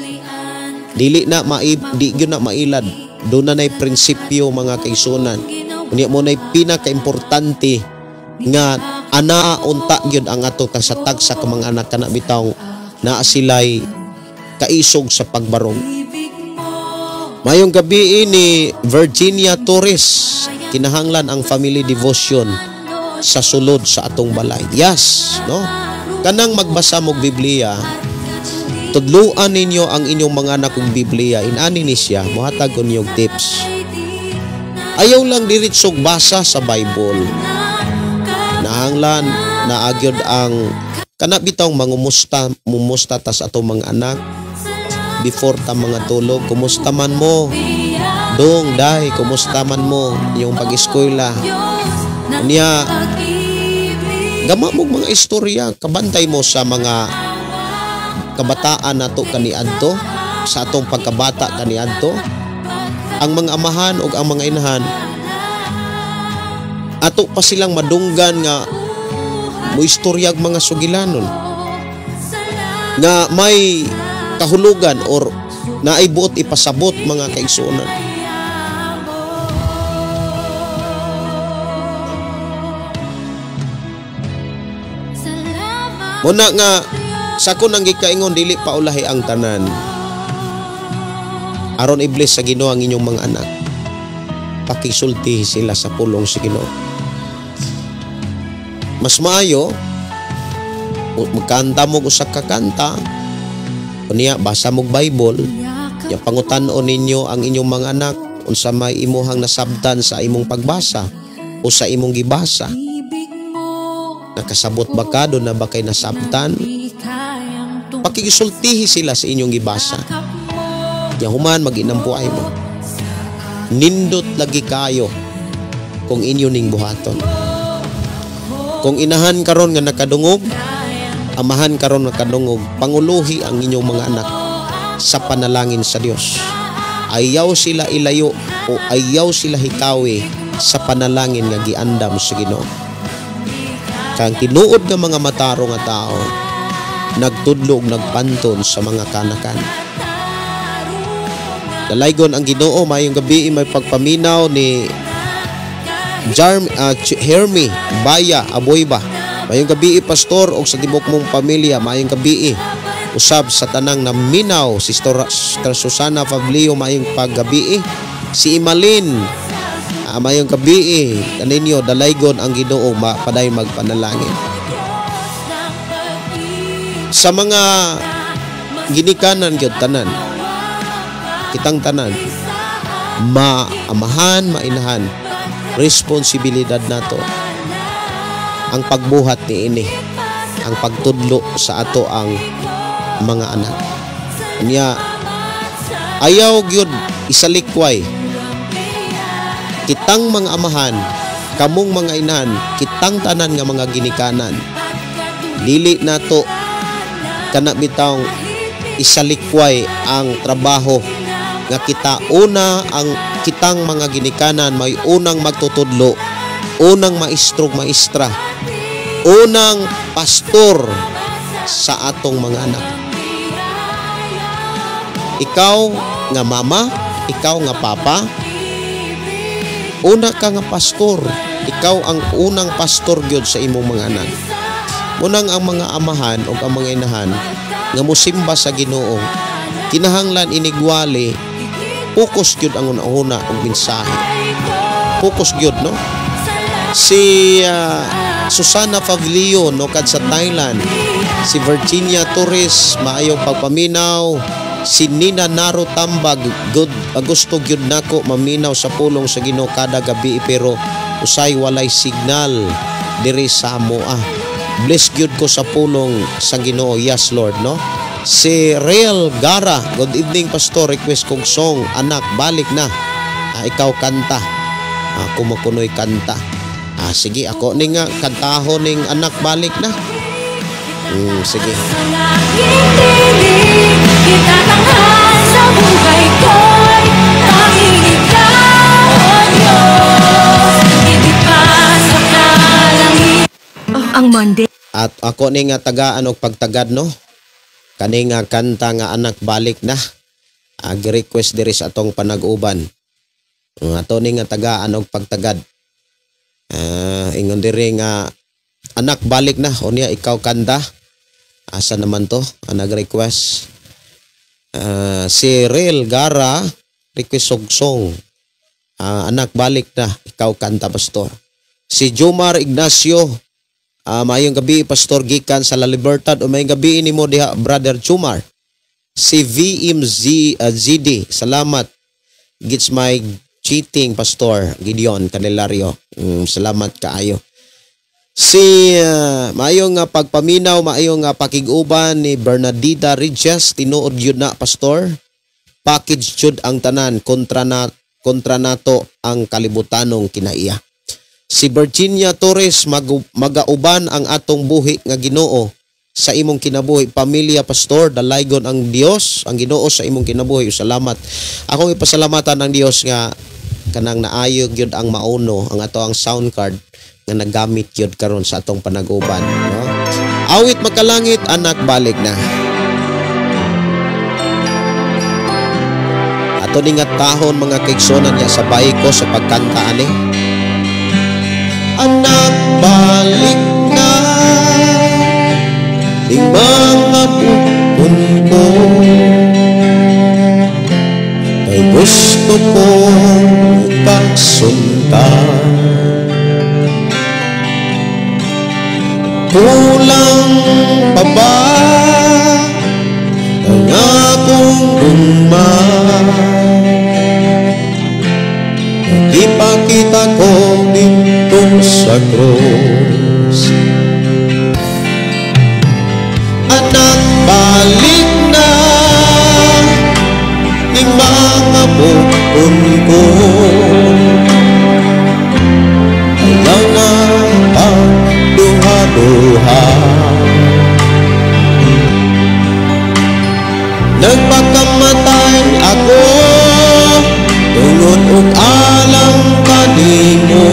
Di gyud na mailad. Doon na nay prinsipyo mga kaigsunan. Unya mo nay pinaka-importante nga ana unta gyud ang ato tagsa-tagsa ka mga anak kana bitawng naa silay kaisog sa pagbarong. Mayong gabi ni Virginia Torres, kinahanglan ang family devotion sa sulod sa atong balay. Yes, no? Kanang magbasa mo Biblia, tudluan ninyo ang inyong mga anak kong Biblia, inani ni siya, muhatag ko niyong tips. Ayaw lang diritsog basa sa Bible. Nahanglan na agyod ang Kana bitaw mumusta ta sa atong mga anak before ta mga tulog. Kumusta man mo? Dong, day, kumusta man mo yung pag-eskwela? Niya, gama mo mga istorya, kabantay mo sa mga kabataan nato kaniadto, sa atong pagkabata kaniadto. Ang mga amahan o ang mga inahan, ato pa silang madunggan nga mo istoryag mga sugilanon nga may kahulugan or naaibuot ipasabot mga kaigsuonan. Muna nga sa ko nang gikaingon dili pa ulahi ang tanan aron i-bless sa Ginoo ang inyong mga anak. Pakisulti sila sa pulong sa Ginoo. Mas maayo magkanta mo usa ka kanta unya basa mo Bible ya pangutan-on ninyo ang inyong mga anak unsa may imuhang nasabtan sa imong pagbasa o sa imong gibasa. Nakasabot ba ka doon na ba kay nasabtan? Pakisultihi sila sa inyong gibasa. Ya human mag-inampuay mo. Nindot lagi kayo kung inyo ning buhaton. Kung inahan karon nga nakadungog, amahan karon nakadungog, panguluhi ang inyong mga anak sa panalangin sa Dios. Ayaw sila ilayo o ayaw sila hikawi sa panalangin nga giandam sa Ginoo. Kang tinuod nga mga mataro nga tao nagtudlog nagpanton sa mga kanakan. Dalaygon ang Ginoo mayong gabi may pagpaminaw ni Hermi Baya Aboyba. Mayong gabi pastor og sa tibok mong pamilya. Mayong gabi usab sa tanang naminaw Sister Susana Fablio. Mayong paggabi si Imalin. Mayong gabi kaninyo dalaygon ang Ginoo mapaday magpanalangin. Sa mga ginikanan gyud tanan kitang tanan maamahan mainahan responsibilidad nato ang pagbuhat ni ini ang pagtudlo sa ato ang mga anak. Nya ayaw gyud isalikway kitang mga amahan kamong mga inahan kitang tanan nga mga ginikanan dili nato kana bitawng isalikway ang trabaho nga kita una ang kitang mga ginikanan may unang magtutudlo, unang maestrog maestra, unang pastor sa atong mga anak. Ikaw nga mama, ikaw nga papa, una ka nga pastor, ikaw ang unang pastor gyud sa imong mga anak. Munang ang mga amahan o ang mga inahan nga musimba sa Ginoo kinahanglan inigwali focus gyud ang una-una og mensahe. Focus gyud no. Si Susana Fablio no kad sa Thailand, si Virginia Torres maayong pagpaminaw, si Nina Naro Tambag good gusto gyud nako maminaw sa pulong sa Ginoo kada gabi pero usay walay signal diri sa amoa. Bless gyud ko sa pulong sa Ginoo. Yes Lord no. Si Real Gara, good evening pastor, request kong song Anak Balik Na. Ikaw kanta, ako makunoy kanta. Sige ako ning kantahon ning Anak Balik Na. Sige. Ang Monday. At ako ning tagaan og pagtagad no. Kani nga kanta nga Anak Balik Na. Gi-request diri sa atong panag-uban. Ato ni nga tagaan og pagtagad. Ingon diri nga Anak Balik Na. O niya ikaw kanta. Asa naman to? Nag-request. Si Real Gara request og song. Anak Balik Na. Ikaw kanta pastor. Si Jomar Ignacio. Mayong gabi pastor gikan sa La Libertad o mayong gabi nimo diha brother Jomar. Si VMZD salamat gets my cheating pastor Gideon Candelario. Salamat kaayo. Si maayong pagpaminaw, maayong pakiguban ni Bernardita Regis, tinuod yun na pastor. Package jud ang tanan, kontra nato ang kalibutanong kinaiya. Si Virginia Torres, magauban ang atong buhi nga Ginoo sa imong kinabuhi. Pamilya pastor, dalaygon ang Dios, ang Ginoo sa imong kinabuhi. Salamat. Akong ipasalamatan ang Dios nga kanang naayog yun ang mauno, ang ato ang sound card nga nagamit yun karon sa atong panaguban. No? Awit magkalangit, anak balik na. Ato ni nga tahon mga kaigsonan niya sa bahay ko sa pagkanta ani. Anak balik na, di mga pupun ko, kay gusto kong pagsundan. Kulang pa ba ang akong umay? Ipakita ko dito sa krus. Anak balik na, di mga bukon ko, ayaw na pagduha-duha. Nagpakamatay ako tungod og alang kanimo.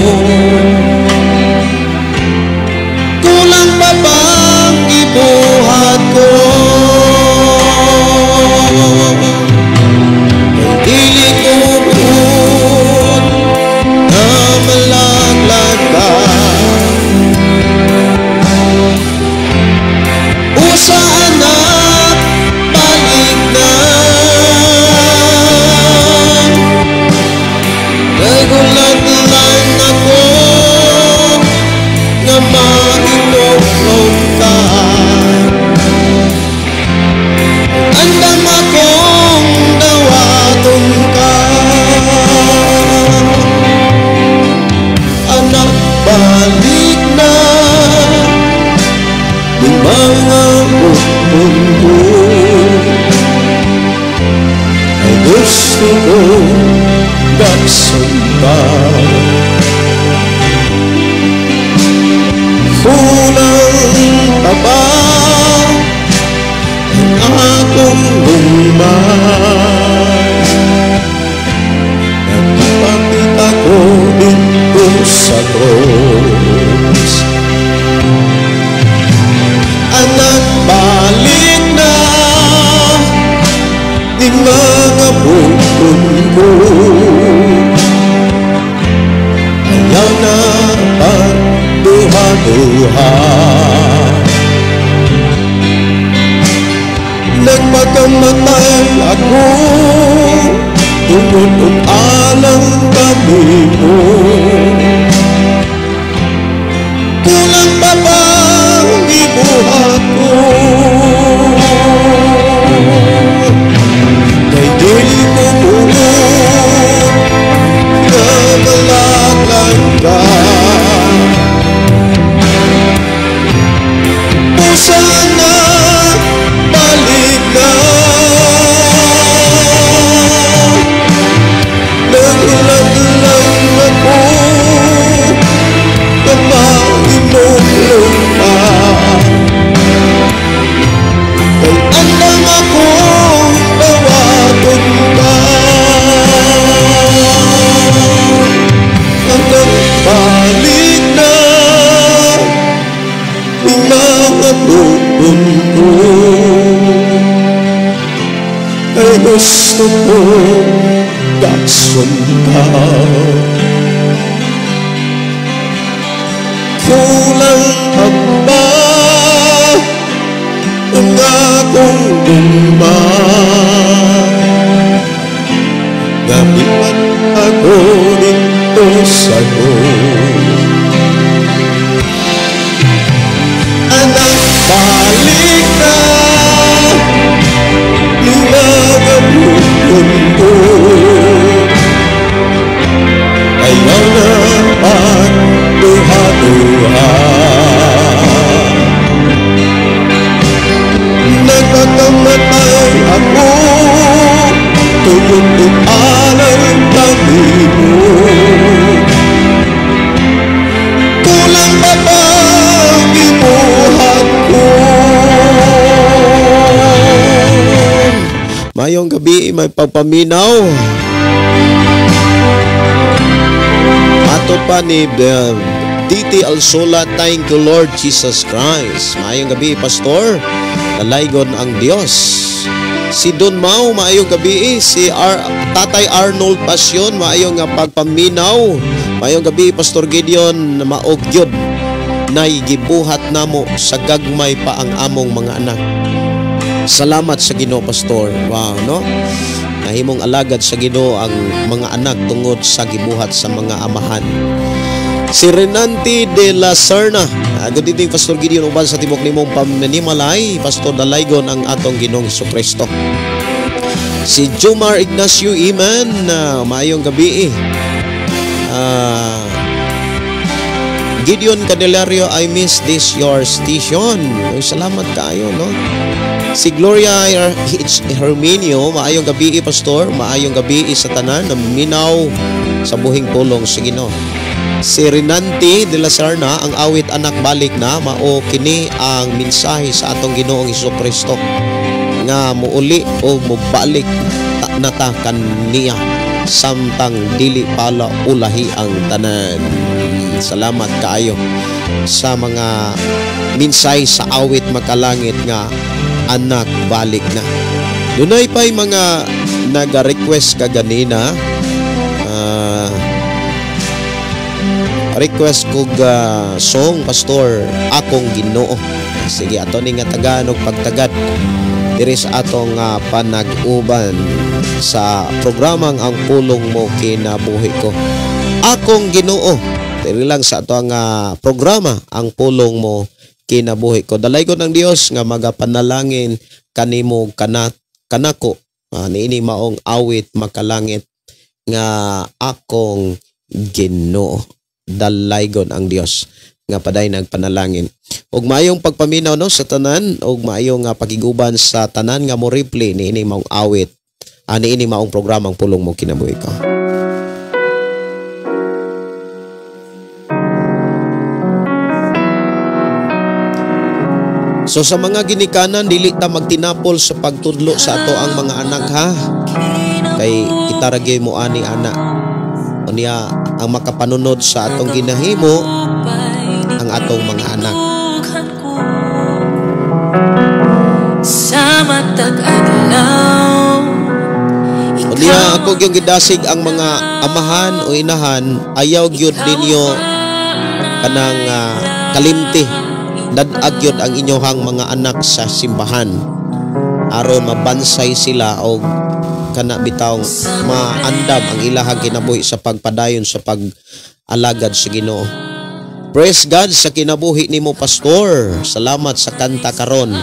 Kulang pa bang ibuhat ko? Kay dili ko buot na malaglag ka. Usa anak, balik na. Nagulat lang ako na mahinuklong ka. Andam akong dawaton ka. Anak balik na, di mga bukon ko, ay gusto ko magsundan. Kulang pa ba ang akong umay? Nagpapakita ko dito sa krus. Anak balik na, di mga bukon ko, ayaw na pagduha-duha. Nagpakamatay ako tungod og alang kanimo. Kulang pa bang ibuhat ko? Kay dili ko buot na malaglag ka. Pusa na, balik na. Nagulat lang ako na mahinuklong ka. Kay andam akong dawaton ka. Anak balik na, di mga bukon ko, ay gusto ko magsundan. Kulang pa ba ang akong umay? Nabipan ako dito sa krus. Anak balik na, di mga bukon ko, ayaw na pagduha-duha. Nakamatay ako, tuyot alang kami mo. Kulang pa ba gibuhat ko? Mayong gabi may pagpaminaw. Ato pa ni Titi Alsola, thank you Lord Jesus Christ. Mayong gabi, Pastor. Nalaygon ang Diyos. Si Don Mau, maayong gabi. Si Tatay Arnold Pasyon, maayong pagpaminaw. Maayong gabi, Pastor Gideon, maogyod na gibuhat namo sa gagmay pa ang among mga anak. Salamat sa Ginoo, Pastor. Wow, no? Nahimong alagad sa Ginoo ang mga anak tungod sa gibuhat sa mga amahan. Si Renanti de la Serna, good evening Pastor Gideon, uban sa tibok nimong pamanimalay, Pastor Dalaygon ang atong Ginoong Hesukristo. Si Jomar Ignacio Iman, maayong gabi. Gideon Candelario, I miss this your station. Salamat kaayo, no? Si Gloria Herminio, maayong gabi, Pastor. Maayong gabi sa tanan na minaw sa buhing pulong sa Ginoo. Si Renanti de la Serna, ang awit anak balik na, mao kini ang mensahe sa atong Ginoong Hesukristo nga muuli o mubalik nata kaniya samtang dili pala ulahi ang tanan. Salamat kaayo sa mga mensahe sa awit makalangit nga anak balik na. Dunay pa'y mga nag-request kaganina. Request kog song, Pastor, Akong Ginoo. Sige, ato ni nga taganog pagtagad diri sa atong panag-uban sa programang Ang Pulong Mo Kinabuhi Ko. Akong Ginoo, diri lang sa atong programa Ang Pulong Mo Kinabuhi Ko. Dalay ko ng Dios nga magapanalangin kanimo kanako. Niini maong awit makalangit nga akong Ginoo. Dalaygon ang Dios nga paday nagpanalangin. Og maayong pagpaminaw no sa tanan, og maayong pagiguban sa tanan nga mo replay niini maong awit. Niini maong programang Pulong Mo Kinabuhi Ko. So sa mga ginikanan, dili ta magtinapol sa pagtudlo sa ato ang mga anak ha. Kay kita ragay mo ani anak. Unya ang makapanunod sa atong ginahimo ang atong mga anak. Sa matag adlaw. Unya ako yung gidasig ang mga amahan o inahan, ayaw gyud ninyo kanang kalimti. Dadag yun ang inyohang mga anak sa simbahan aron mabansay sila o kana bitawng maandam ang ilahang kinabuhi sa pagpadayon sa pag-alagad sa Ginoo. Praise God sa kinabuhi nimo, Pastor. Salamat sa kanta karon.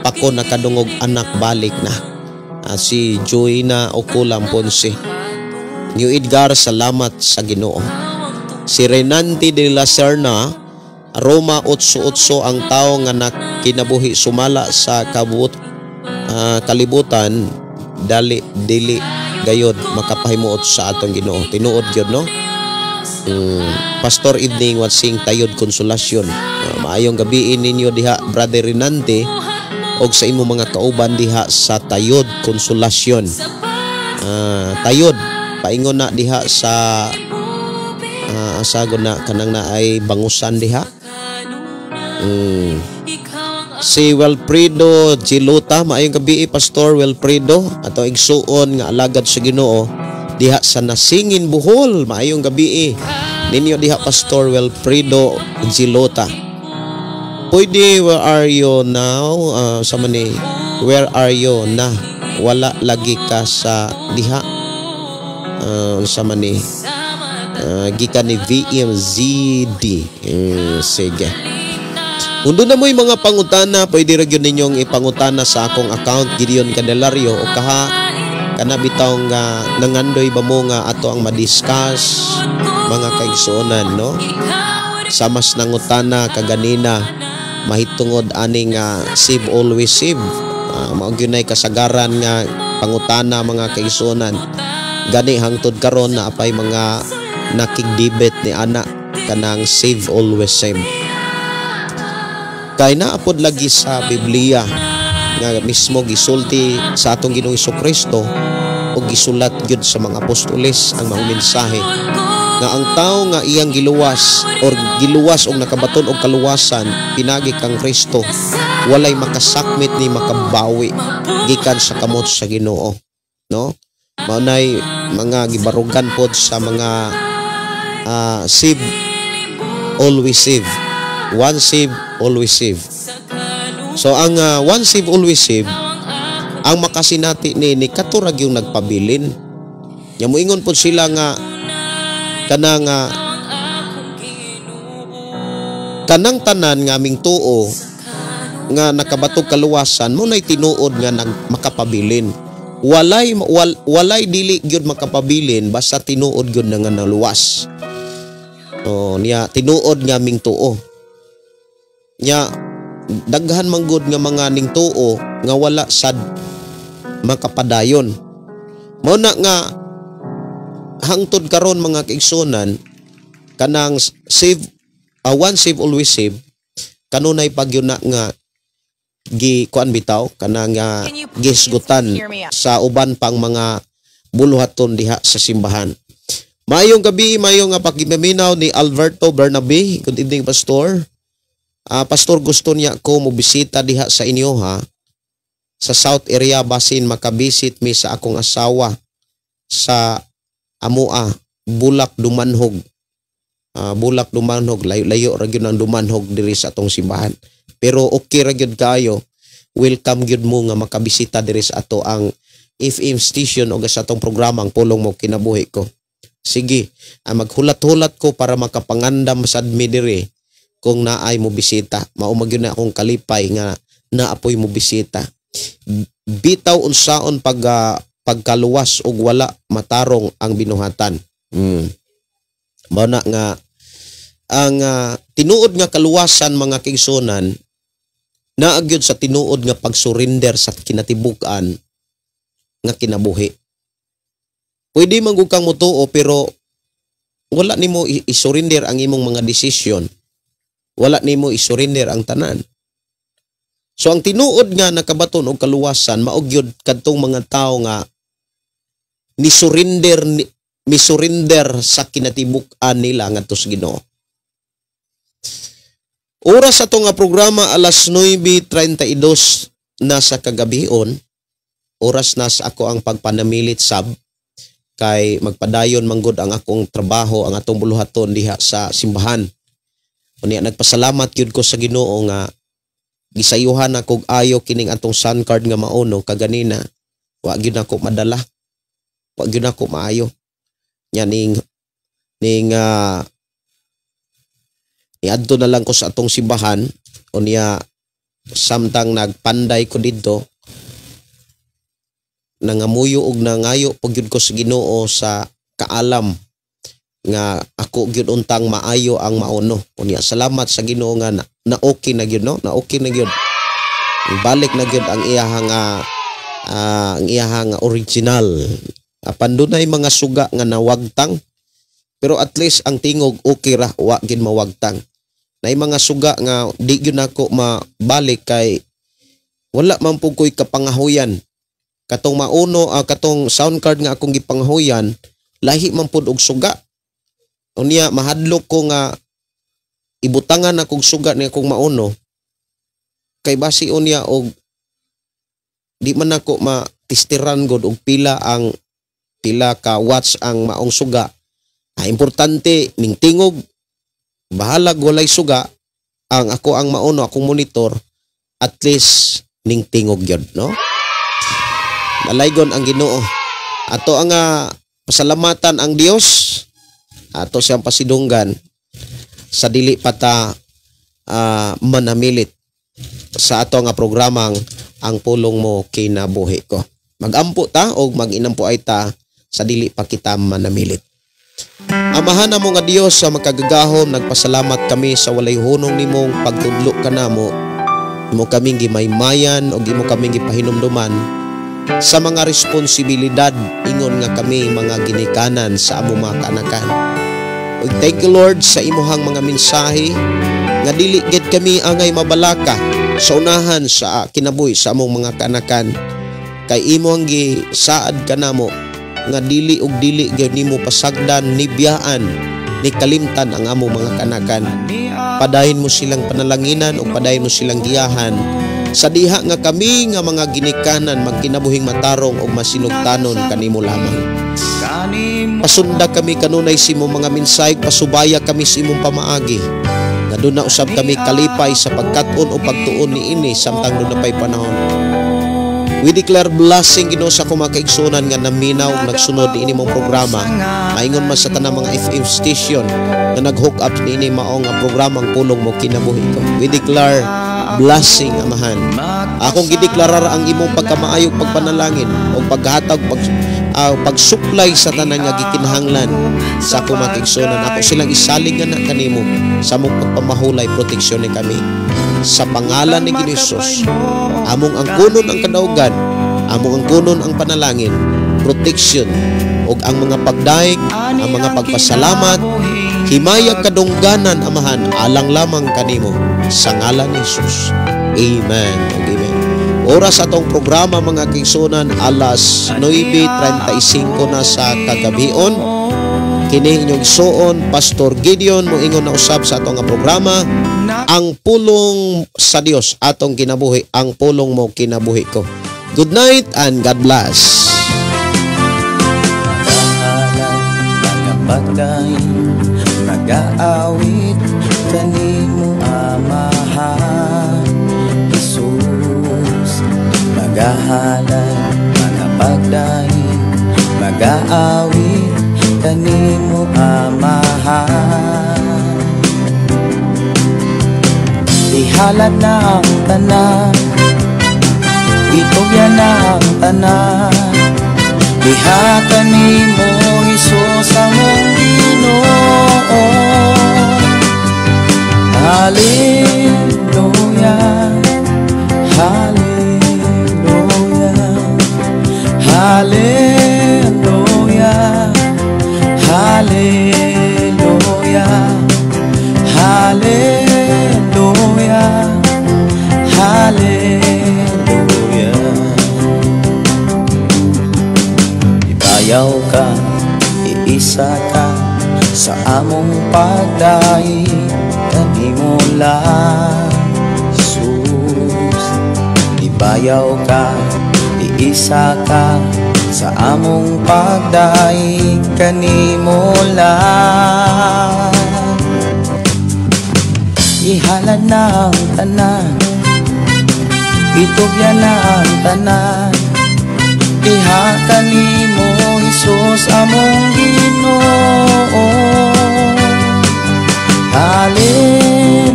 Pako nakadungog anak balik na. Si Joyna Okulam Ponce. New Edgar, salamat sa Ginoo. Si Renanti de la Serna, Roma 8:8 ang tao nga nakinabuhi sumala sa kalibutan dili gayod makapahimuot sa atong Ginoo. Tinuod gyud no. Pastor Evening Watsing Tayod Konsolasyon. Maayong gabi ninyo diha, Brother Renante, og sa imo mga kauban diha sa Tayod Konsolasyon. Tayod paingon na diha sa asagon na kanang na ay bangusan diha. Si Wilfredo Giluta, maayong gabi, Pastor Wilfredo, ato igsuon nga alagad sa Ginoo diha sa Nasingin, Bohol. Maayong gabi ninyo diha, Pastor Wilfredo Giluta. Pwede, where are you now? Sa mani, where are you na? Wala lagi ka sa diha. Sa mani, gikan ni VMZD. Sige. Undo na mo yung mga pangutana, pwede rin yun ninyong ipangutana sa akong account, Gideon Candelario, o kana bitawng nangandoy ba mo nga ato ang madiscuss, mga kaigsuonan, no? Sa mas nangutana kaganina, mahitungod aning save always save. Mao gyud nay kasagaran nga pangutana mga kaigsuonan. Gani hangtod karon na apay mga nakigdebate ni ana kanang save always save. Kay naapod lagi sa Biblia nga mismo gisulti sa atong Ginoong Hesukristo o gisulat gyud sa mga apostoles ang mga mensahe nga ang tao nga iyang giluwas or giluwas og nakabaton og kaluwasan pinagi kang Kristo walay makasakmit ni makabawi gikan sa kamot sa Ginoo, no? Maunay mga gibarugan pod sa mga save always save, one save always save. So ang one save always save ang makasinati ni katurag yung nagpabilin. Nya moingon pod sila nga kanang tanan nga aming tuo nga nakabatog kaluwasan mo nay tinuod nga makapabilin. Walay dili gyud makapabilin basta tinuod gyud nga naluwas. Niya tinuod nga aming tuo. Nya daghan man gud nga mga ning tuo nga wala sad makapadayon. Mao na nga hangtod karon mga kaigsuonan kanang one save always save kanunay pagyuna nga kuan bitaw kanang gisgutan sa uban pang mga buluhaton diha sa simbahan. Maayong gabi, maayong pakipaminaw ni Alberto Bernabe. Good evening, Pastor. Pastor, gusto niya ko mobisita diha sa inyo sa South area basin makabisit mi sa akong asawa sa Amua, Bulak Dumanhog. Bulak Dumanhog, layo ra gyud ang Dumanhog diri sa atong simbahan. Pero okay ra gyud kaayo. Welcome gyud mo nga makabisita diri sa ato ang FM station o sa atong programang Pulong Mo Kinabuhi Ko. Sige, maghulat-hulat ko para makapangandam sad mi diri kung naay mo bisita. Mao magyud na akong kalipay nga naapoy mo bisita. Bitaw unsaon pagkaluwas og wala matarong ang binuhatan. Mao na nga ang tinuod nga kaluwasan mga kaigsuonan naagyod sa tinuod nga pagsurrender sa kinatibuk-an nga kinabuhi. Pwede man gud kang motuo pero wala nimo isurrender ang imong mga desisyon. Wala nimo isurrender ang tanan. So ang tinuod nga nakabaton og kaluwasan mao gyud kadtong mga tao nga misurrender sa kinatibuk-an nila ngadto sa Ginoo. Oras ato nga programa alas 9:32 na sa kagabion. Oras na sa ako ang pagpanamilit sab kay magpadayon manggod ang akong trabaho ang atong buluhaton diha sa simbahan. Unya nagpasalamat gyud ko sa Ginoo nga gisayuhan ako ayo kining atong sun card nga mauno kaganina. Wa gyud ako madala. Wa gyud ako maayo. Nya iadto na lang ko sa atong simbahan unya samtang nagpanday ko didto nangamuyo og nangayo pag gyud ko sa Ginoo sa kaalam nga ako gyud untang maayo ang mauno. Unya salamat sa Ginoo nga na okay na gyud, no? Na okay na gyud. Balik na gyud ang iyahang original. Apan dunay mga suga nga nawagtang pero at least ang tingog okay ra wa gid mawagtang. Nay mga suga nga di gyud nako mabalik kay wala man pud koy kapangahuyan. Katong mauno katong sound card nga akong gipangahuyan lahi man pud og suga. Unya mahadlok ko nga ibutangan akong suga ni akong mauno kay basi unya og di man ako matistiran gud og pila ka watts ang maong suga. Importante ning tingog bahalag walay suga ang ako ang mauno akong monitor at least ning tingog gyud, no? Dalaygon ang Ginoo. Ato ang pasalamatan ang Dios. Ato siyang pasidunggan sa dili pata manamilit sa ato nga programang ang Pulong Mo Kinabuhi Ko. Magampo ta o maginampo ay ta sa dili pa kita manamilit. Amahan mo nga Dios sa makagagahom, nagpasalamat kami sa walay hunong nimong pagtudlo kanamo imo kaming gimaymayan o imo kaming gipahinumduman sa mga responsibilidad ingon nga kami mga ginikanan sa among mga kaanakan. Ug thank you Lord sa imuhang mga mensahe nga dili gid kami angay mabalaka sa unahan sa kinabuhi sa among mga kaanakan. Kay imo ang gisaad kanamo nga dili ug dili gyud nimo pasagdan ni biyaan ni kalimtan ang among mga kaanakan. Padayon mo silang panalanginan o padayon mo silang giyahan sa diha nga kami nga mga ginikanan magkinabuhing matarong o masinugtanon kanimo lamang. Pasunda kami kanunay sa imong mga mensahe, pasubaya kami sa imong pamaagi. Nga doon na usab kami kalipay sa pagkat-on o pagtuon ni ini samtang doon na pa'y panahon. We declare blessing Ginoo sa akong mga kaigsunan nga naminaw nagsunod ini mong programa. Maingon man sa tanang mga FM station na nag-hook up ni ini maong nga programang pulong mo kinabuhi ko. We declare blessing amahan. Akong gideklarar ang imong pagkamaayog pagpanalangin o paghatag pagsuplay sa tanan nga gikinahanglan sa akong mga kaigsunan. Ako silang isalig nga na kanimo sa mong pagpamahulay proteksyon ni kami. Sa pangalan ni Jesus, among ang kunon ang kadaugan, among ang kunon ang panalangin, protection, o ang mga pagdaig, ang mga pagpasalamat, himayag kadungganan amahan, alang lamang kanimo, sa ngalan ni Jesus. Amen. Amen. Oras atong programa mga kaigsunan, alas 9:35 na sa kagabion. Kini inyong suon, Pastor Gideon, moingon na usab sa atong nga programa, ang pulong sa Dios atong kinabuhi, ang pulong mo kinabuhi ko. Good night and God bless. Nag-aawit kanimo amahan Jesus, magahalan mga pagdahin, mag-aawit kanimo amahan. Ihalad na ang tanan, itugyan na ang tanan, diha kanimo Jesus among Ginoo. Hallelujah, hallelujah, hallelujah, hallelujah, hallelujah, hallelujah. Ibayaw ka, iisa ka sa among pagdaig, kanimo lang Jesus. Ibayaw ka, iisa ka sa among pagdaig, kanimo lang. Ihalad na ang tanan, itugyan na ang tanan, diha kanimo Jesus among Ginoo. Hallelujah,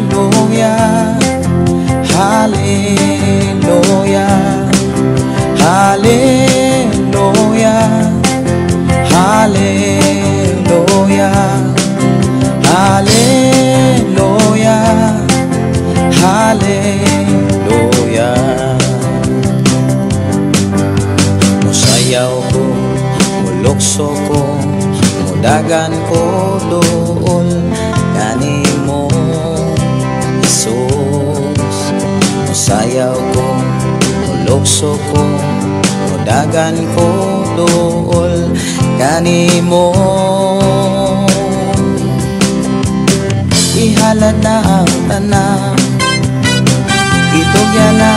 hallelujah, hallelujah, hallelujah, hallelujah, hallelujah. Musayaw ko, mulukso ko, mudagan ko dool kanimo Jesus. Musayaw ko, mulukso ko, mudagan ko dool kanimo. Ihalad na ang tanan, itugyan na